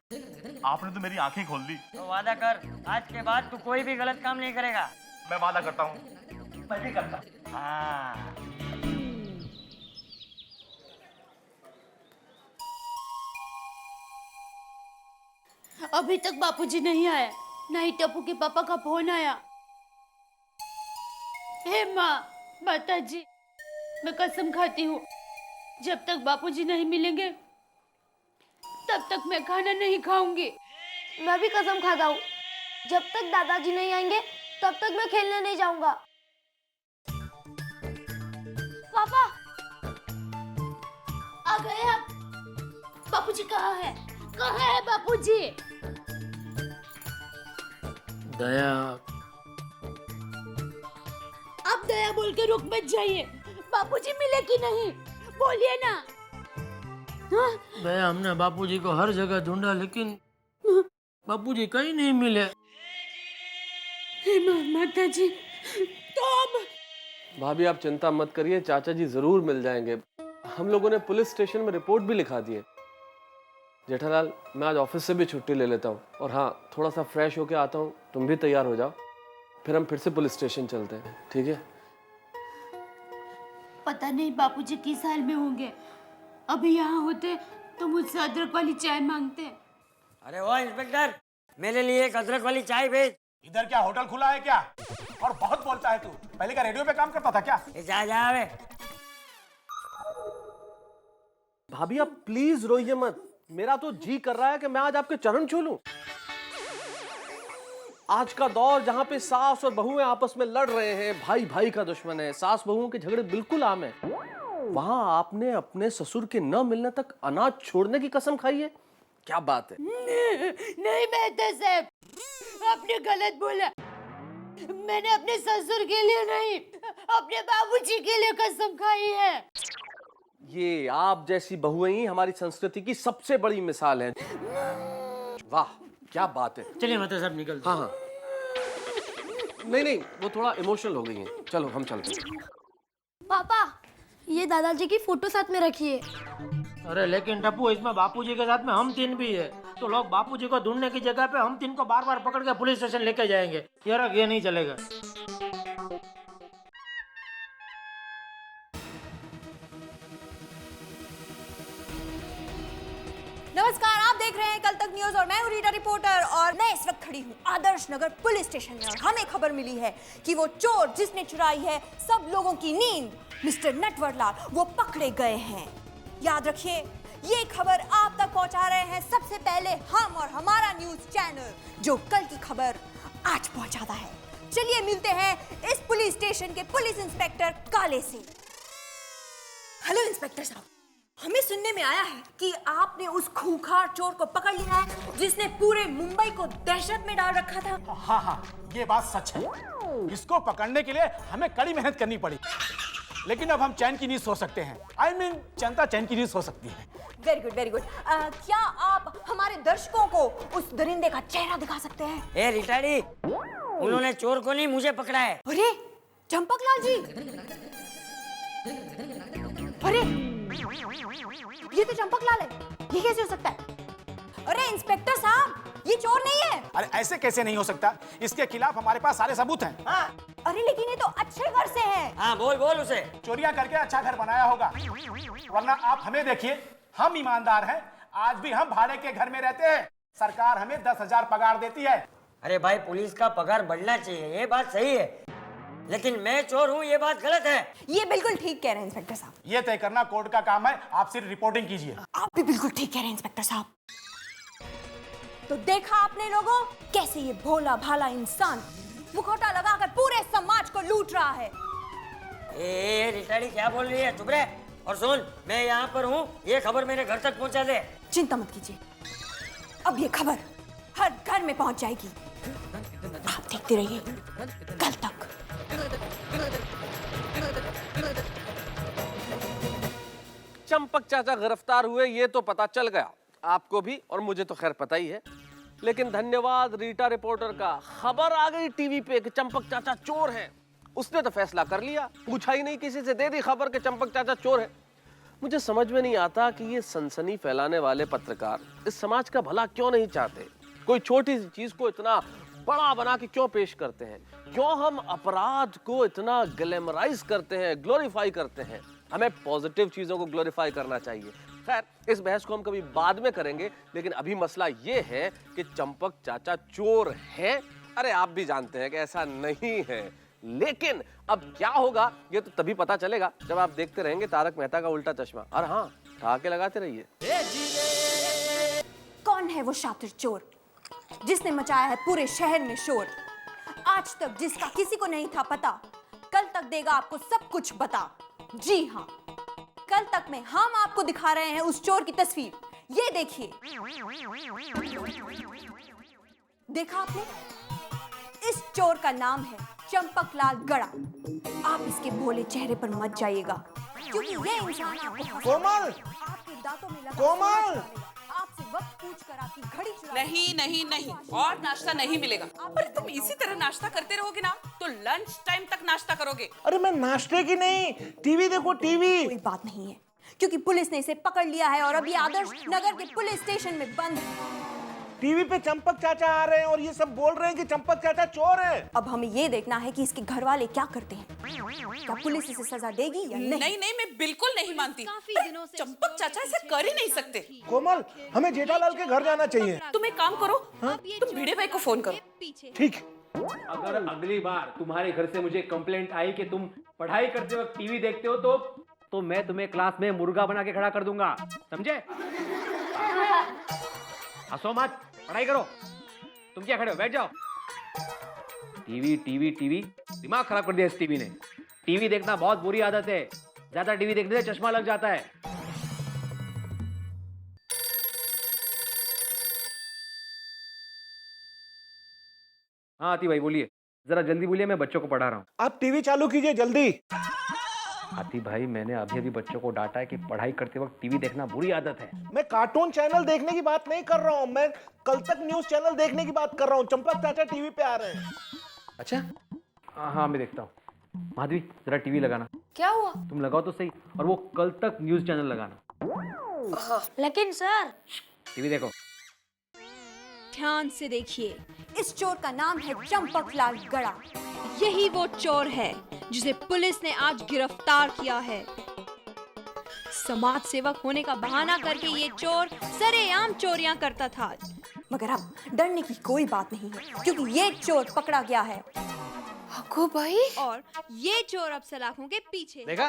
आपने तो मेरी आंखें खोल दी। तो वादा कर, आज के बाद तू कोई भी गलत काम नहीं करेगा। मैं वादा करता हूँ। मैं भी करता हूँ। हाँ। अभी तक बापूजी नहीं आया, ना ही टप्पू के पापा का फोन आया। हे माँ, माता जी, मैं कसम खाती हूँ, जब तक बापूजी नहीं मिलेंगे तब तक मैं खाना नहीं खाऊंगी। मैं भी कसम खाता हूँ, जब तक दादाजी नहीं आएंगे तब तक मैं खेलने नहीं जाऊंगा। पापा आ गए आप? बापूजी कहाँ है? कहाँ है बापूजी? दया, आप दया बोल के रुक मत जाइए। बापूजी मिले कि नहीं, बोलिए ना। हाँ? दया, हमने बापूजी को हर जगह ढूंढा लेकिन बापूजी कहीं नहीं मिले। हे माता जी, तो अब भाभी आप चिंता मत करिए, चाचा जी जरूर मिल जाएंगे। हम लोगों ने पुलिस स्टेशन में रिपोर्ट भी लिखा दी है। जेठालाल, मैं आज ऑफिस से भी छुट्टी ले लेता हूँ और हाँ, थोड़ा सा फ्रेश होके आता हूँ, तुम भी तैयार हो जाओ, फिर हम फिर से पुलिस स्टेशन चलते हैं, ठीक है? पता नहीं बापूजी किस हाल में होंगे। अभी यहाँ होते तो मुझसे अदरक वाली चाय मांगते। अरे वो इंस्पेक्टर, मेरे लिए एक अदरक वाली चाय भेज। इधर क्या होटल खुला है क्या? और बहुत बोलता है तू। पहले क्या रेडियो पे काम करता था क्या? जा वे। भाभी आप प्लीज रोइए मत, मेरा तो जी कर रहा है कि मैं आज आपके चरण छू लूं। आज का दौर जहां पे सास और बहुएं आपस में लड़ रहे हैं, भाई भाई का दुश्मन है, सास बहुओं के झगड़े बिल्कुल आम है, वहां आपने अपने ससुर के न मिलने तक अनाज छोड़ने की कसम खाई है। क्या बात है? नहीं मेहता साहब, आपने गलत बोला। मैंने अपने ससुर के लिए नहीं, अपने बाबूजी के लिए कसम खाई है। ये आप जैसी बहुएं ही हमारी संस्कृति की सबसे बड़ी मिसाल है। वाह क्या बात है। चलिए मतलब सब निकल। हाँ हाँ, नहीं, वो थोड़ा इमोशनल हो गई है, चलो हम चलते हैं। पापा, ये दादाजी की फोटो साथ में रखिए। अरे लेकिन टप्पू, इसमें बापूजी के साथ में हम तीन भी है, तो लोग बापूजी को ढूंढने की जगह पे हम तीन को बार बार पकड़ के पुलिस स्टेशन लेके जाएंगे। ये नहीं चलेगा। नमस्कार, आप देख रहे हैं कल तक न्यूज और मैं हूं रीटा रिपोर्टर और मैं इस वक्त खड़ी हूं आदर्श नगर पुलिस स्टेशन में और हमें खबर मिली है कि वो चोर जिसने चुराई है सब लोगों की नींद, मिस्टर नटवरलाल, वो पकड़े गए हैं। याद रखिए, ये खबर आप तक पहुंचा रहे हैं सबसे पहले हम और हमारा न्यूज चैनल, जो कल की खबर आज पहुंचाता है। चलिए मिलते हैं इस पुलिस स्टेशन के पुलिस इंस्पेक्टर काले से। हेलो इंस्पेक्टर साहब, हमें सुनने में आया है कि आपने उस खूंखार चोर को पकड़ लिया है जिसने पूरे मुंबई को दहशत में डाल रखा था। हाँ, ये बात सच है। इसको पकड़ने के लिए हमें कड़ी मेहनत करनी पड़ी, लेकिन अब हम चैन की नींद सो सकते हैं। I mean, जनता चैन की नींद सो सकती है। Very good very good. क्या आप हमारे दर्शकों को उस दरिंदे का चेहरा दिखा सकते हैं? ए रिटाड़ी, उन्होंने चोर को नहीं, मुझे पकड़ा है। अरे चंपकलाल जी, अरे ये तो चंपकलाल है, ये कैसे हो सकता है? अरे इंस्पेक्टर साहब, ये चोर नहीं है। अरे ऐसे कैसे नहीं हो सकता? इसके खिलाफ हमारे पास सारे सबूत हैं। हाँ, अरे लेकिन ये तो अच्छे घर से है। हाँ बोल उसे। चोरियां करके अच्छा घर बनाया होगा, वरना आप हमें देखिए, हम ईमानदार हैं, आज भी हम भाड़े के घर में रहते हैं। सरकार हमें 10,000 पगार देती है। अरे भाई, पुलिस का पगार बढ़ना चाहिए, ये बात सही है, लेकिन मैं चोर हूँ ये बात गलत है। ये बिल्कुल ठीक कह रहे हैं इंस्पेक्टर साहब। ये तय करना कोर्ट का काम है, आप सिर्फ रिपोर्टिंग कीजिए। आप भी बिल्कुल ठीक कह रहे हैं इंस्पेक्टर साहब। तो देखा आपने लोगों, कैसे ये भोला भाला इंसान मुखौटा लगाकर पूरे समाज को लूट रहा है। ए रिटाड़ी, क्या बोल रही है? चुप रहे और सुन, मैं यहाँ पर हूँ, ये खबर मेरे घर तक पहुँचा दे। चिंता मत कीजिए, अब ये खबर हर घर में पहुँच जाएगी। आप देखते रहिए कल तक। चंपक चाचा गिरफ्तार हुए ये तो पता चल गया आपको भी, और मुझे तो खैर पता ही है, लेकिन धन्यवाद रीटा रिपोर्टर का, खबर आ गई टीवी पे कि चंपक चाचा चोर हैं। उसने तो फैसला कर लिया, पूछा ही नहीं किसी से, दे दी खबर कि चंपक चाचा चोर है। मुझे समझ में नहीं आता कि ये सनसनी फैलाने वाले पत्रकार इस समाज का भला क्यों नहीं चाहते। कोई छोटी सी चीज को इतना बड़ा बना के क्यों पेश करते हैं? क्यों हम अपराध को इतना ग्लैमराइज करते हैं, ग्लोरीफाई करते हैं? हमें पॉजिटिव चीजों को ग्लोरीफाई करना चाहिए, खैर इस बहस को हम कभी बाद में करेंगे, लेकिन अभी मसला ये है कि चंपक चाचा चोर है। अरे आप भी जानते हैं कि ऐसा नहीं है, लेकिन अब क्या होगा ये तो तभी पता चलेगा जब आप देखते रहेंगे तारक मेहता का उल्टा चश्मा। और हाँ, ठहाके लगाते रहिए। कौन है वो शातिर चोर जिसने मचाया है पूरे शहर में शोर? आज तक जिसका किसी को नहीं था पता, कल तक देगा आपको सब कुछ बता। जी हाँ, कल तक में हम आपको दिखा रहे हैं उस चोर की तस्वीर। ये देखिए, देखा आपने? इस चोर का नाम है चंपकलाल गड़ा। आप इसके भोले चेहरे पर मत जाइएगा, क्योंकि ये इंसान आपको कोमल! आपके दांतों में लगा कोमल! आपसे वक्त पूछकर आपकी घड़ी चुरा। नहीं नहीं नहीं, और नाश्ता नहीं मिलेगा। पर तुम इसी तरह नाश्ता करते रहोगे ना तो लंच टाइम तक नाश्ता करोगे। अरे मैं नाश्ते की नहीं, टीवी देखो टीवी। कोई बात नहीं है, क्योंकि पुलिस ने इसे पकड़ लिया है और अभी आदर्श नगर के पुलिस स्टेशन में बंद है। टीवी पे चंपक चाचा आ रहे हैं और ये सब बोल रहे हैं कि चंपक चाचा चोर है। अब हमें ये देखना है कि इसके घर वाले क्या करते हैं। क्या पुलिस इसे सजा देगी या नहीं? नहीं नहीं, मैं बिल्कुल नहीं मानती। चंपक चाचा ऐसा कर ही नहीं सकते। कोमल, हमें जेठालाल के घर जाना चाहिए। तुम एक काम करो, तुम भिड़े भाई को फोन करो। ठीक। अगर अगली बार तुम्हारे घर से मुझे कंप्लेंट आई कि तुम पढ़ाई करते वक्त टीवी देखते हो तो मैं तुम्हें क्लास में मुर्गा बना के खड़ा कर दूंगा, समझे? हंसो मत, पढ़ाई करो। तुम क्या खड़े हो, बैठ जाओ। टीवी टीवी टीवी, दिमाग खराब कर दिया इस टीवी ने। टीवी देखना बहुत बुरी आदत है, ज्यादा टीवी देखने से चश्मा लग जाता है। हाँ आती भाई बोलिए, जरा जल्दी बोलिए, मैं बच्चों को पढ़ा रहा हूँ। आप टीवी चालू कीजिए जल्दी। आती भाई, मैंने अभी अभी बच्चों को डांटा है कि पढ़ाई करते वक्त टीवी देखना बुरी आदत है। मैं कार्टून चैनल देखने की बात नहीं कर रहा हूँ, मैं कल तक न्यूज चैनल देखने की बात कर रहा हूँ। चंपक चाचा टीवी पे आ रहे हैं। अच्छा हाँ मैं देखता हूँ। माधवी जरा टीवी लगाना। क्या हुआ? तुम लगाओ तो सही, और वो कल तक न्यूज चैनल लगाना। लेकिन सर, टीवी देखो। ध्यान से देखिए, इस चोर का नाम है चंपकलाल गड़ा। यही वो चोर है जिसे पुलिस ने आज गिरफ्तार किया है। समाज सेवक होने का बहाना करके ये चोर सरेआम चोरियां करता था, मगर अब डरने की कोई बात नहीं है, क्योंकि ये चोर पकड़ा गया है। हको भाई, और ये चोर अब सलाखों के पीछे। देखा?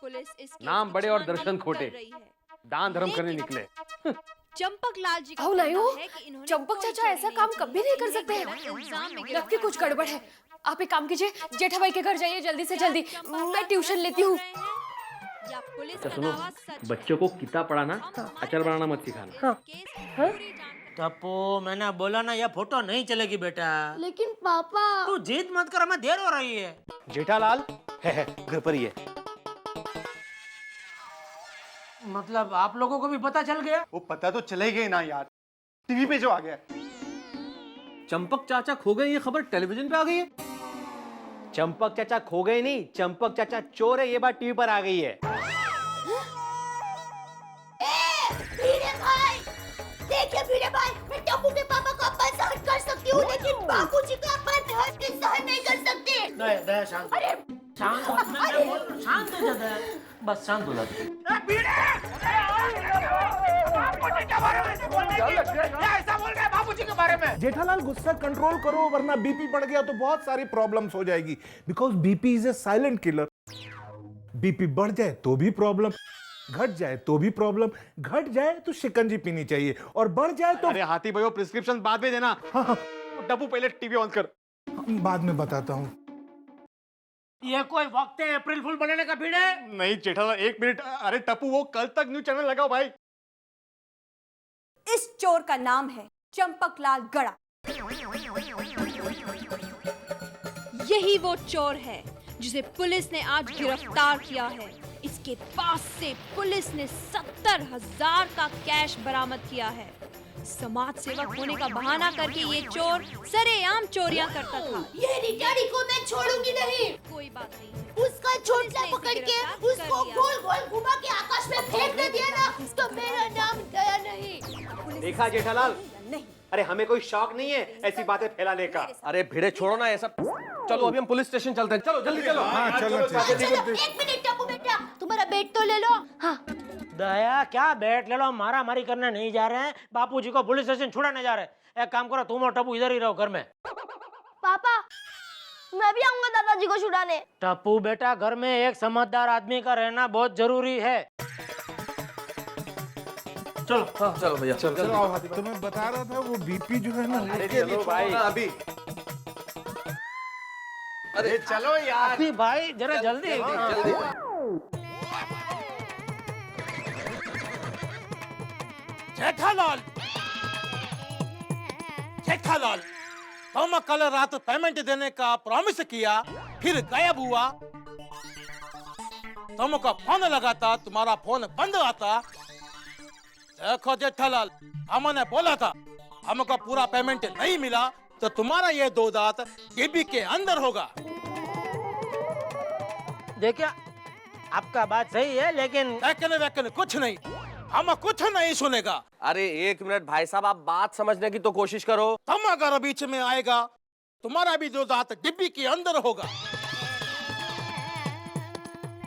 पुलिस इसके नाम बड़े और दर्शन छानबीन खोटे, कर रही है। दान धर्म करने निकले। चंपकलाल जी का चंपक चाचा ऐसा काम कभी नहीं कर सकते हैं। लगती कुछ गड़बड़ है। आप एक काम कीजिए, जेठा भाई के घर जाइए जल्दी से जल्दी, मैं ट्यूशन लेती हूँ। अच्छा सुनो, बच्चों को किताब पढ़ाना, अचार बनाना मत सिखाना। टप्पू, मैंने बोला ना ये फोटो नहीं चलेगी बेटा। लेकिन पापा, तू जिद मत कर, हमें देर हो रही है। जेठालाल है घर पर ही है। मतलब आप लोगों को भी पता चल गया? वो पता तो चले गए ना यार, टीवी पे जो आ गया। चंपक चाचा खो गए, ये खबर टेलीविजन पे आ गई है। चंपक चाचा खो गए नहीं, चंपक चाचा चोर है, ये बात टीवी पर आ गई है। भिड़े भाई, देखिए भिड़े भाई, मैं टप्पू के पापा को अपन सहन कर सकती हूँ, लेकिन बाबूजी को अपन सहन नहीं कर सकती। दया शांत। अरे शांत हो, मैं बोल रहा हूँ, शांत हो जा, बस शांत हो जा। जेठालाल गुस्सा कंट्रोल करो, वरना बीपी बढ़ गया तो बहुत सारी प्रॉब्लम्स हो जाएगी। Because BP is a silent killer. BP बढ़ जाए तो भी प्रॉब्लम, घट जाए तो भी प्रॉब्लम। घट जाए तो शिकंजी पीनी चाहिए, और बढ़ जाए तो अरे हाथी भाई, वो प्रिस्क्रिप्शन बाद में देना। हाँ, डब्बू पहले टीवी ऑन कर। बाद में बताता हूँ। ये कोई वक्त है अप्रैल फूल बनाने का भिड़े? नहीं जेठालाल, एक मिनट। अरे टप्पू, वो कल तक न्यूज चैनल लगाओ भाई। इस चोर का नाम है चंपकलाल गड़ा। यही वो चोर है जिसे पुलिस ने आज गिरफ्तार किया है। इसके पास से पुलिस ने 70,000 का कैश बरामद किया है। समाज सेवक होने का बहाना करके ये चोर सरेआम चोरियां करता था। ये रिटाड़ी को मैं छोड़ूंगी नहीं। कोई बात नहीं, उसका चोटला पकड़ के उसको गोल गोल घुमा के आकाश में फेंक दे दिया ना, तो मेरा नाम गया नहीं। देखा जेठालाल, नहीं, अरे हमें कोई शौक नहीं है ऐसी बातें फैलाने का। अरे भिड़े छोड़ो ना ये सब, चलो अभी हम पुलिस स्टेशन चलते हैं। चलो जल्दी चलो। हाँ चलो। एक मिनट टप्पू बेटा, तुम्हारा बेट तो ले लो। हाँ दया क्या बैठ ले लो, मारा मारी करने नहीं जा रहे हैं, बापूजी को पुलिस स्टेशन छुड़ाने जा रहे हैं। एक काम करो, तुम और टप्पू इधर ही रहो घर में। पापा मैं भी आऊंगा दादाजी को छुड़ाने। टप्पू बेटा, घर में एक समझदार आदमी का रहना बहुत जरूरी है। चलो चलो भैया, चलो आओ हाथी भाई। तो मैं बता रहा था वो बीपी जो है ना, चलो भाई अभी। अरे चलो यार। हाथी भाई जरा जल्दी जल्दी। जेठालाल, जेठालाल, तुम कल रात पेमेंट देने का प्रॉमिस किया, फिर गायब हुआ। तुमको फोन लगाता, तुम्हारा फोन बंद आता। देखो जेठालाल, हमने बोला था हमको पूरा पेमेंट नहीं मिला तो तुम्हारा ये 2 दांत डिब्बी के अंदर होगा। देखिए आपका बात सही है, लेकिन लेकिन कुछ नहीं, हम कुछ नहीं सुनेगा। अरे 1 मिनट भाई साहब, आप बात समझने की तो कोशिश करो। तुम अगर बीच में आएगा, तुम्हारा भी 2 दांत डिब्बी के अंदर होगा।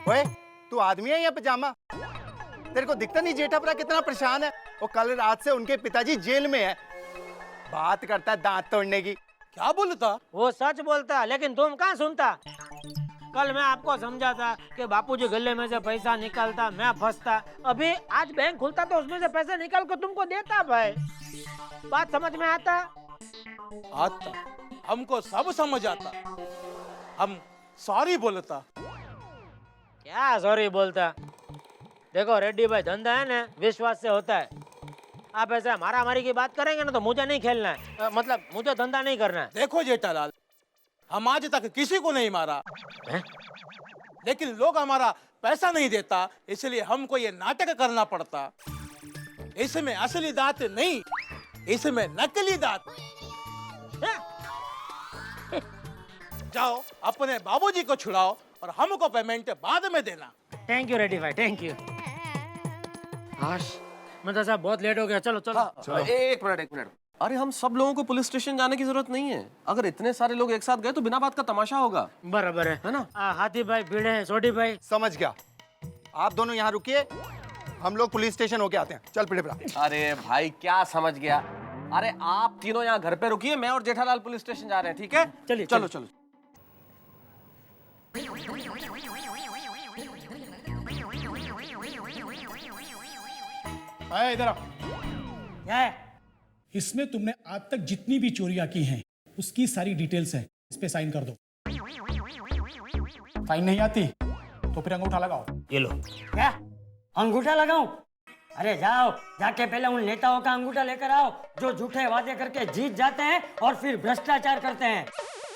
ओए, तू आदमी है या पजामा? तेरे को दिखता नहीं जेठापरा कितना परेशान है? वो कल रात से उनके पिताजी जेल में है, बात करता है दांत तोड़ने की। क्या बोलता? वो सच बोलता, लेकिन तुम कहाँ सुनता। कल मैं आपको समझाता कि बापूजी गले में से पैसा निकालता, मैं फंसता। अभी आज बैंक खुलता तो उसमें से पैसे निकाल कर तुमको देता। भाई बात समझ में आता? आता, हमको सब समझ आता। हम सॉरी बोलता। क्या सॉरी बोलता? देखो रेड्डी भाई, धंधा है ना विश्वास से होता है। आप ऐसा मारा मारी की बात करेंगे ना तो मुझे नहीं खेलना है, मतलब मुझे धंधा नहीं करना है। देखो जेठालाल, हम आज तक किसी को नहीं मारा है? लेकिन लोग हमारा पैसा नहीं देता, इसलिए हमको ये नाटक करना पड़ता। इसमें असली दांत नहीं, इसमें नकली दांत। जाओ अपने बाबूजी को छुड़ाओ और हमको पेमेंट बाद में देना। थैंक यू रेड्डी भाई, थैंक यू। मतलब साहब बहुत लेट हो गया, चलो चलो। हाँ, एक मिनट। अरे हम सब लोगों को पुलिस स्टेशन जाने की जरूरत नहीं है। अगर इतने सारे लोग एक साथ गए तो बिना बात का तमाशा होगा। बराबर है ना? हाथी भाई, भिड़े, सोडी भाई। समझ गया। आप दोनों यहाँ रुकिए, हम लोग पुलिस स्टेशन होके आते हैं। चल पिड़ेपरा। अरे भाई क्या समझ गया? अरे आप तीनों यहाँ घर पे रुकिए, मैं और जेठालाल पुलिस स्टेशन जा रहे हैं, ठीक है? चलिए चलो चलो। इधर आओ। क्या है? इसमें तुमने आज तक जितनी भी चोरियां की हैं उसकी सारी डिटेल्स हैं, इस पे साइन कर दो। साइन नहीं आती तो फिर अंगूठा लगाओ। ये लो। क्या अंगूठा लगाऊं? अरे जाओ, जाके पहले उन नेताओं का अंगूठा लेकर आओ जो झूठे वादे करके जीत जाते हैं और फिर भ्रष्टाचार करते हैं।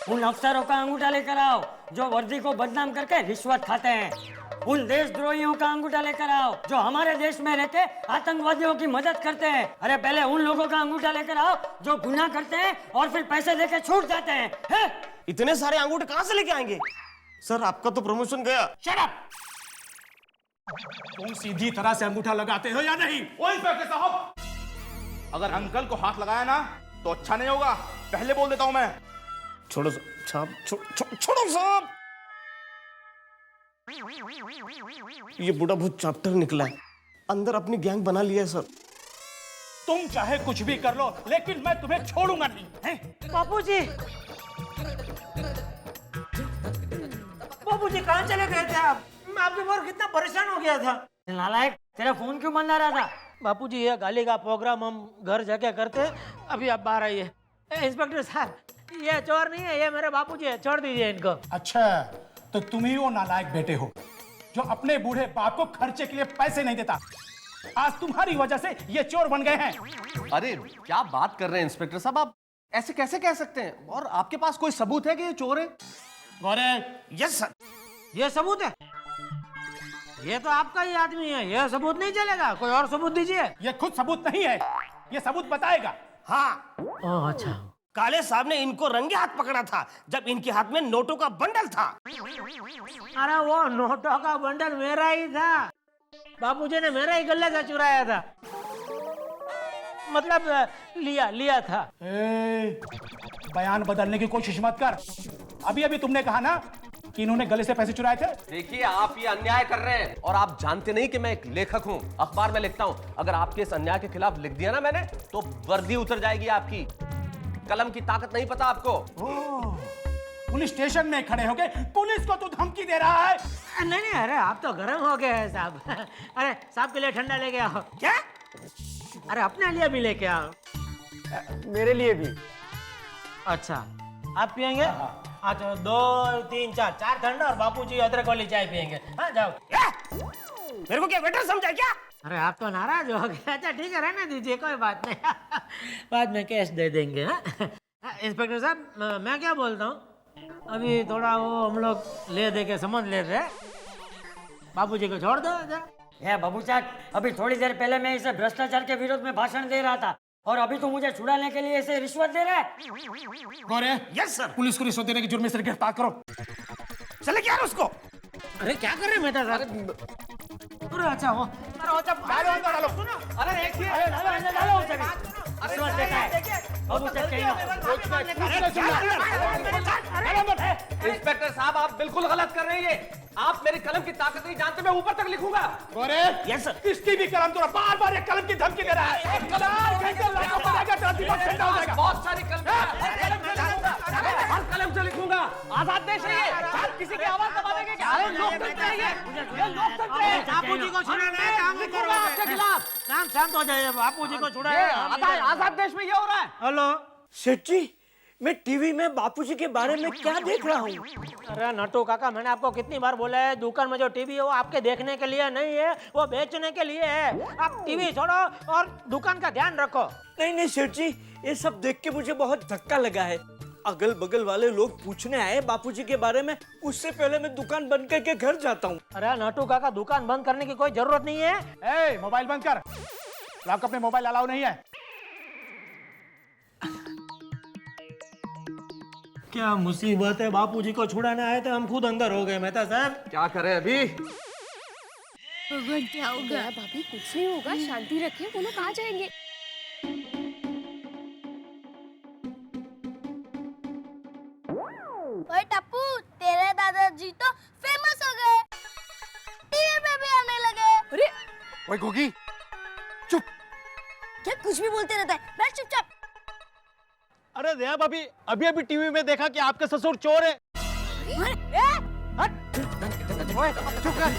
उन अफसरों का अंगूठा लेकर आओ जो वर्दी को बदनाम करके रिश्वत खाते हैं। उन देशद्रोहियों का अंगूठा लेकर आओ जो हमारे देश में रहते आतंकवादियों की मदद करते हैं। अरे पहले उन लोगों का अंगूठा लेकर आओ जो गुनाह करते हैं और फिर पैसे लेकर छूट जाते हैं। है? इतने सारे अंगूठे कहाँ से लेके आएंगे? सर आपका तो प्रमोशन गया। Shut up! तुम सीधी तरह से अंगूठा लगाते हो या नहीं? ओए इंस्पेक्टर साहब, अगर अंकल को हाथ लगाया ना तो अच्छा नहीं होगा, पहले बोल देता हूं मैं। छोड़ो साहब, छोड़ो साहब। ये बूढ़ा बहुत चैप्टर निकला है, अंदर अपनी गैंग बना लिया है सर। तुम चाहे कुछ भी कर लो लेकिन मैं तुम्हें छोड़ूंगा नहीं। बापूजी, बापूजी कहाँ चले गए थे आप? मैं आपके ऊपर कितना परेशान हो गया था। नालायक, तेरा फोन क्यों बंद आ रहा था? बापूजी ये गाली का प्रोग्राम हम घर जाके करते हैं, अभी आप बाहर आइए। इंस्पेक्टर साहब, ये चोर नहीं है, ये मेरे बापूजी है, छोड़ दीजिए इनको। अच्छा, तो तुम ही वो नालायक बेटे हो जो अपने बूढ़े बाप को खर्चे के लिए पैसे नहीं देता। आज तुम्हारी वजह से ये चोर बन गए हैं। अरे क्या बात कर रहे हैं इंस्पेक्टर साहब, आप ऐसे कैसे कह सकते हैं? और आपके पास कोई सबूत है कि ये चोर है? गौरव, यस सर, ये सबूत है। ये तो आपका ही आदमी है, ये सबूत नहीं चलेगा, कोई और सबूत दीजिए। ये खुद सबूत नहीं है, ये सबूत बताएगा। हाँ। ओह अच्छा। काले साहब ने इनको रंगे हाथ पकड़ा था जब इनके हाथ में नोटों का बंडल था। अरे वो नोटों का बंडल मेरा ही था, बापूजी ने मेरा ही गले से चुराया था, मतलब लिया था। बयान बदलने की कोशिश मत कर। अभी अभी तुमने कहा ना कि इन्होंने गले से पैसे चुराए थे? देखिए, आप ये अन्याय कर रहे हैं और आप जानते नहीं कि मैं एक लेखक हूँ, अखबार में लिखता हूँ। अगर आपके इस अन्याय के खिलाफ लिख दिया ना मैंने, तो वर्दी उतर जाएगी आपकी। कलम की ताकत नहीं पता आपको? पुलिस स्टेशन में खड़े हो गए, पुलिस को तू धमकी दे रहा है? नहीं नहीं, अरे आप तो गर्म हो गए हैं साहब। अरे साहब के लिए ठंडा लेके आओ। क्या? अरे अपने लिए भी लेके आओ। मेरे लिए भी। अच्छा, आप पियेंगे? हाँ तो 2 3 4 4 ठंडा और बापूजी अदरक वाली चाय पियेंगे। हाँ जाओ। मेरे को क्या वेटर समझा क्या? अरे आप तो नाराज हो गए। अच्छा ठीक है, रहने दीजिए, कोई बात नहीं। बाद में कैश दे देंगे। हाँ? इंस्पेक्टर साहब, मैं क्या बोलता हूँ, अभी थोड़ा वो हम लोग ले दे के समझ लेते हैं। बापूजी को छोड़ दो। बाबू चाक, अभी थोड़ी देर पहले मैं इसे भ्रष्टाचार के विरोध में भाषण दे रहा था और अभी तो मुझे छुड़ाने के लिए इसे रिश्वत दे रहा है। गौरे, यस सर। पुलिस को रिश्वत देने के जुर्म में इसे गिरफ्तार करो। चले क्या उसको? अरे क्या कर रहे हैं मेहता साहब? अरे अच्छा वो, अरे अच्छा डालो अंदर डालो। अरे देखिए, डालो उसे भी। रिश्वत देता है। बाबू चाक कहीं इंस्पेक्टर साहब, आप बिल्कुल गलत कर रहे हैं। आप मेरी कलम की ताकत नहीं जानते, मैं ऊपर तक लिखूंगा। गौरे, यस सर। किसकी भी कलम तोड़ा, बार-बार एक कलम की धमकी दे रहा है। एक बहुत सारी कलम, हर कलम से लिखूंगा। आजाद देश है ये, किसी की आवाज दबा देंगे क्या? लोकतंत्र है ये लोकतंत्र है। बापूजी को छुड़ाना है, काम लिखूंगा आपके खिलाफ। शांत हो जाइए। बापूजी को छुड़ाए। आजाद देश में ये हो रहा है। हेलो सेठ जी, मैं टीवी में बापूजी के बारे में क्या देख रहा हूँ? अरे नटू काका, मैंने आपको कितनी बार बोला है, दुकान में जो टीवी है वो आपके देखने के लिए नहीं है, वो बेचने के लिए है। आप टीवी छोड़ो और दुकान का ध्यान रखो। नहीं नहीं सेठ जी, ये सब देख के मुझे बहुत धक्का लगा है। अगल बगल वाले लोग पूछने आए बापूजी के बारे में, उससे पहले मैं दुकान बंद करके घर जाता हूँ। अरे नटू काका, दुकान बंद करने की कोई जरूरत नहीं है। मोबाइल बंद कर। लॉकअप में मोबाइल अलाउ नहीं है। क्या मुसीबत है, बापूजी को छुड़ाना है तो हम खुद अंदर हो गए। मेहता साहब क्या करें अभी? भगवान क्या होगा? भाभी कुछ नहीं होगा, शांति रखिए। वो लोग कहाँ जाएंगे? ओए टप्पू, तेरे दादाजी तो फेमस हो गए, टीवी पे भी आने लगे। अरे ओए गोगी, चुप। क्या कुछ भी बोलते रहता है, बैठ चुपचाप। अरे दया भाभी, अभी अभी टीवी में देखा कि आपके ससुर चोर है। चुप कर।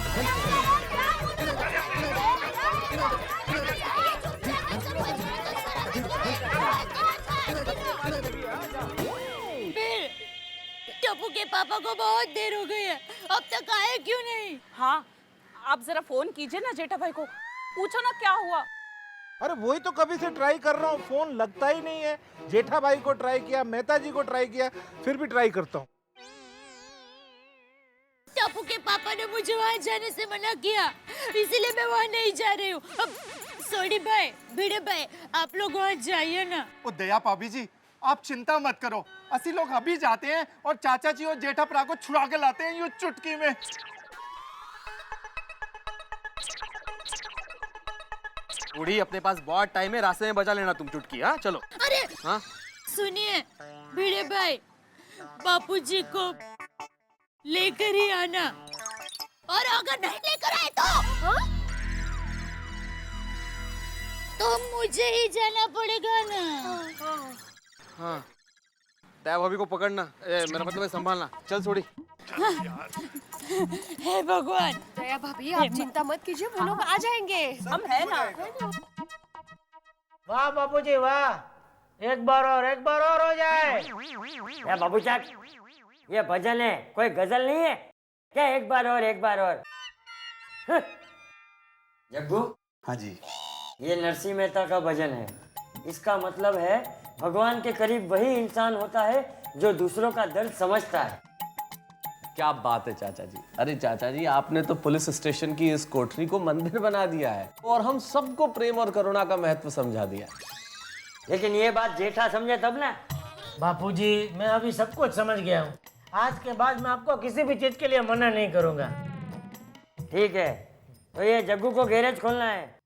टप्पू के पापा को बहुत देर हो गई है, अब तक आए क्यों नहीं? हाँ, आप जरा फोन कीजिए ना जेठा भाई को, पूछो ना क्या हुआ। अरे वही तो कभी से ट्राई कर रहा हूँ, फोन लगता ही नहीं है। जेठा भाई को ट्राई किया, मेहता जी को ट्राई किया, फिर भी ट्राई करता हूँ। टप्पू के पापा ने मुझे वहाँ जाने से मना किया, इसीलिए मैं वहाँ नहीं जा रही हूँ। सॉरी भाई, भिड़े भाई, आप लोग वहाँ जाइए ना। ओ दया भाभी जी, आप चिंता मत करो, असली लोग अभी जाते हैं और चाचा जी और जेठा भरा को छुड़ा के लाते हैं यूं चुटकी में। बूढ़ी, अपने पास बहुत टाइम है, रास्ते में बजा लेना तुम चुटकी। हाँ चलो। अरे हाँ सुनिए भिड़े भाई, बापूजी को लेकर ही आना, और अगर नहीं लेकर आए तो मुझे ही जाना पड़ेगा ना। हाँ, दया भाभी को पकड़ना, मेरा मतलब है संभालना। चल छोड़ी। हे भगवान। दया भाभी, आप चिंता मत कीजिए, वो लोग आ जाएंगे। हम है ना। वाह बापूजी वाह, एक बार और हो जाए। या बाबू चाक, ये भजन है, कोई गजल नहीं है क्या? एक बार और। जग्गू। हाँ जी। ये नरसिंह मेहता का भजन है। इसका मतलब है भगवान के करीब वही इंसान होता है जो दूसरों का दर्द समझता है। क्या बात है चाचा जी। अरे चाचा जी, आपने तो पुलिस स्टेशन की इस कोठरी को मंदिर बना दिया है और हम सबको प्रेम और करुणा का महत्व समझा दिया। लेकिन ये बात जेठा समझे तब ना। बापूजी, मैं अभी सब कुछ समझ गया हूँ। आज के बाद मैं आपको किसी भी चीज के लिए मना नहीं करूँगा। ठीक है, तो ये जग्गू को गैरेज खोलना है,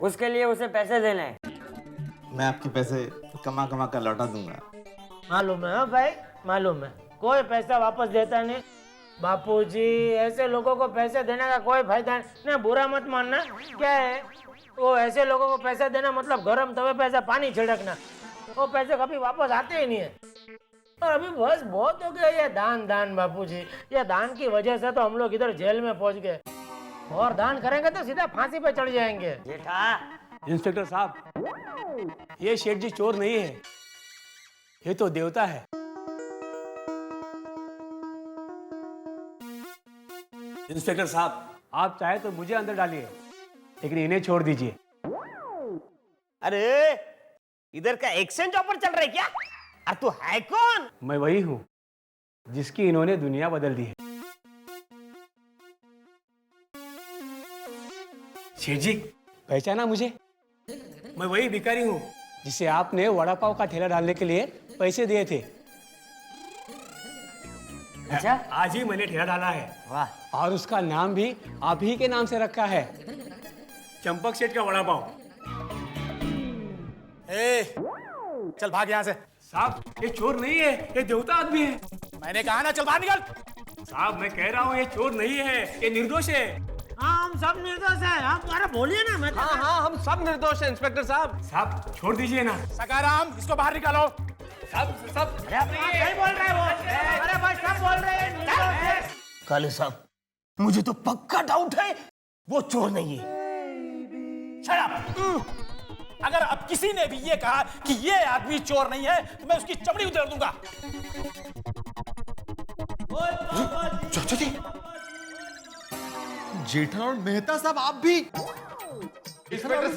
उसके लिए उसे पैसे देने हैं। मैं आपके पैसे कमा कमा कर लौटा दूंगा। मालूम है भाई, मालूम है। कोई पैसा वापस देता नहीं, बापूजी ऐसे लोगों को पैसे देने का कोई फायदा नहीं, बुरा मत मानना। क्या है वो, ऐसे लोगों को पैसे देना मतलब गरम तवे पे ऐसा पानी छिड़कना, वो पैसे कभी वापस आते ही नहीं है। और अभी बस बहुत हो गया ये दान दान बापूजी, ये दान की वजह से तो हम लोग इधर जेल में पहुंच गए, और दान करेंगे तो सीधा फांसी पे चढ़ जाएंगे। जेठा, इंस्पेक्टर साहब, ये शेठ जी चोर नहीं है, ये तो देवता है। इंस्पेक्टर साहब, आप चाहे तो मुझे अंदर डालिए, लेकिन इन्हें छोड़ दीजिए। अरे इधर का एक्सचेंज ऑफर चल रहा है क्या? अरे तू है कौन? मैं वही हूँ जिसकी इन्होंने दुनिया बदल दी है। शेठ जी, पहचाना मुझे? मैं वही भिखारी हूँ जिसे आपने वड़ा पाव का ठेला डालने के लिए पैसे दिए थे। अच्छा, आज ही मैंने ठेला डाला है। वाह, और उसका नाम भी आप ही के नाम से रखा है, चंपक सेठ का वड़ा पाव। चल भाग यहाँ से। साहब, ये चोर नहीं है, ये देवता आदमी है। मैंने कहा ना, चल बाहर निकल। साहब, मैं कह रहा हूँ ये चोर नहीं है, ये निर्दोष है। हाँ, हम सब निर्दोष हैं। आप तुम्हारा बोलिए ना। मैं हाँ हाँ, हम सब निर्दोष हैं इंस्पेक्टर साहब। साहब, छोड़ दीजिए ना। सकाराम, इसको बाहर निकालो। सब नहीं बोल रहे वो। अरे भाई, सब बोल रहे हैं। काले साहब, मुझे तो पक्का डाउट है वो चोर नहीं है। Shut up! अगर अब किसी ने भी ये कहा कि ये आदमी चोर नहीं है तो मैं उसकी चमड़ी उधेड़ दूंगा। चाचा जी, जेठालाल मेहता साहब, आप भी? इंस्पेक्टर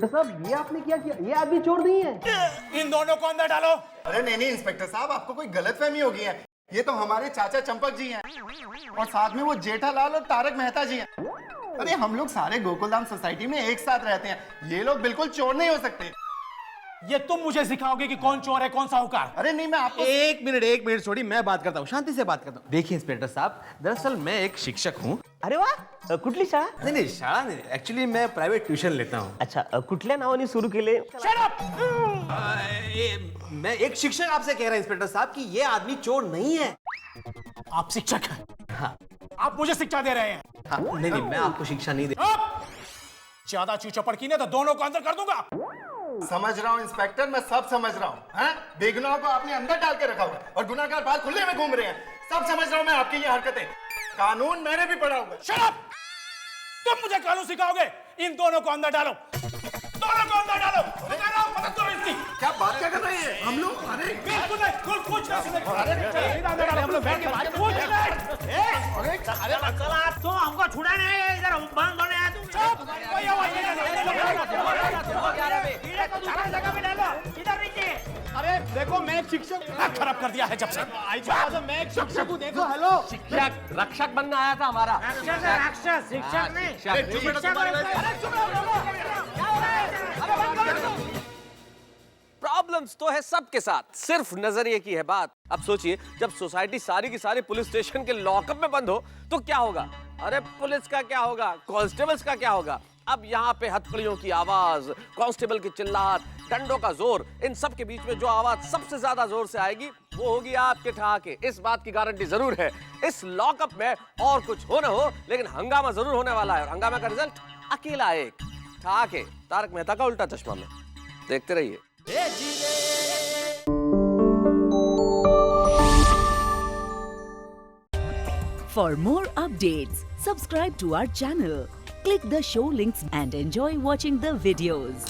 साहब, ये आपने क्या किया? ये आदमी चोर नहीं है। इन दोनों को अंदर डालो। अरे नहीं इंस्पेक्टर साहब, आपको कोई गलतफहमी हो गई है। ये तो हमारे चाचा चंपक जी हैं, और साथ में वो जेठालाल और तारक मेहता जी हैं। अरे हम लोग सारे गोकुलधाम सोसाइटी में एक साथ रहते हैं, ये लोग बिल्कुल चोर नहीं हो सकते। ये तुम मुझे सिखाओगे कि कौन चोर है कौन साहूकार? अरे नहीं, मैं आपको एक मिनट छोड़ी, मैं बात करता हूँ, शांति से बात करता हूँ। देखिए इंस्पेक्टर साहब, दरअसल मैं एक शिक्षक हूँ। अरे वाह, कुठली शाळा? नहीं, शाळा नहीं, एक्चुअली मैं प्राइवेट ट्यूशन लेता हूँ। अच्छा, कुठल्या नावाने सुरू केले? मैं एक शिक्षक आपसे कह रहा हूँ इंस्पेक्टर साहब कि ये आदमी चोर नहीं है। आप शिक्षक हैं? हाँ। आप मुझे शिक्षा दे रहे हैं? हाँ, नहीं, मैं आपको शिक्षा नहीं दे। ज्यादा चूचपड़ की ने तो दोनों को अंदर कर दूंगा। समझ रहा हूँ इंस्पेक्टर, मैं सब समझ रहा हूँ। बेगुनाहों को आपने अंदर डाल के रखा हुआ है और गुनाहगार बाहर खुले में घूम रहे हैं। सब समझ रहा हूँ मैं आपकी ये हरकतें। कानून मैंने भी पढ़ा हुआ। Shut up! तुम मुझे कानून सिखाओगे? इन दोनों को अंदर डालो, दोनों को अंदर डालो। मदद करो इसकी। क्या बात क्या कर रहे हैं हम लोग? अरे बिल्कुल नहीं, कुछ नहीं। हम लोग बैठ के बात कुछ नहीं। अरे चला, तो हमको छुड़ाने है, इधर बंद होने आया तुम। कोई आवाज नहीं इधर नीचे। अरे देखो, मैं एक शिक्षक खराब कर दिया है जब से। मैं एक शिक्षक हूँ, देखो। हेलो, शिक्षक रक्षक बनना आया था हमारा। राक्षस, शिक्षक नहीं। प्रॉब्लम्स तो है सबके साथ, सिर्फ नजरिए की है बात। अब सोचिए, जब सोसाइटी सारी की सारी पुलिस स्टेशन के लॉकअप में बंद हो तो क्या होगा? अरे पुलिस का क्या होगा, कांस्टेबल्स का क्या होगा? अब यहाँ पे हथकड़ियों की आवाज, कांस्टेबल की चिल्लाहट, डंडों का जोर, इन सब के बीच में जो आवाज सबसे ज्यादा जोर से आएगी वो होगी आपके ठहाके। इस बात की गारंटी जरूर है, इस लॉकअप में और कुछ हो न हो लेकिन हंगामा जरूर होने वाला है। और हंगामा का रिजल्ट अकेला एक ठहाके, तारक मेहता का उल्टा चश्मा में। देखते रहिए। For more updates, subscribe to our channel, click the show links and enjoy watching the videos.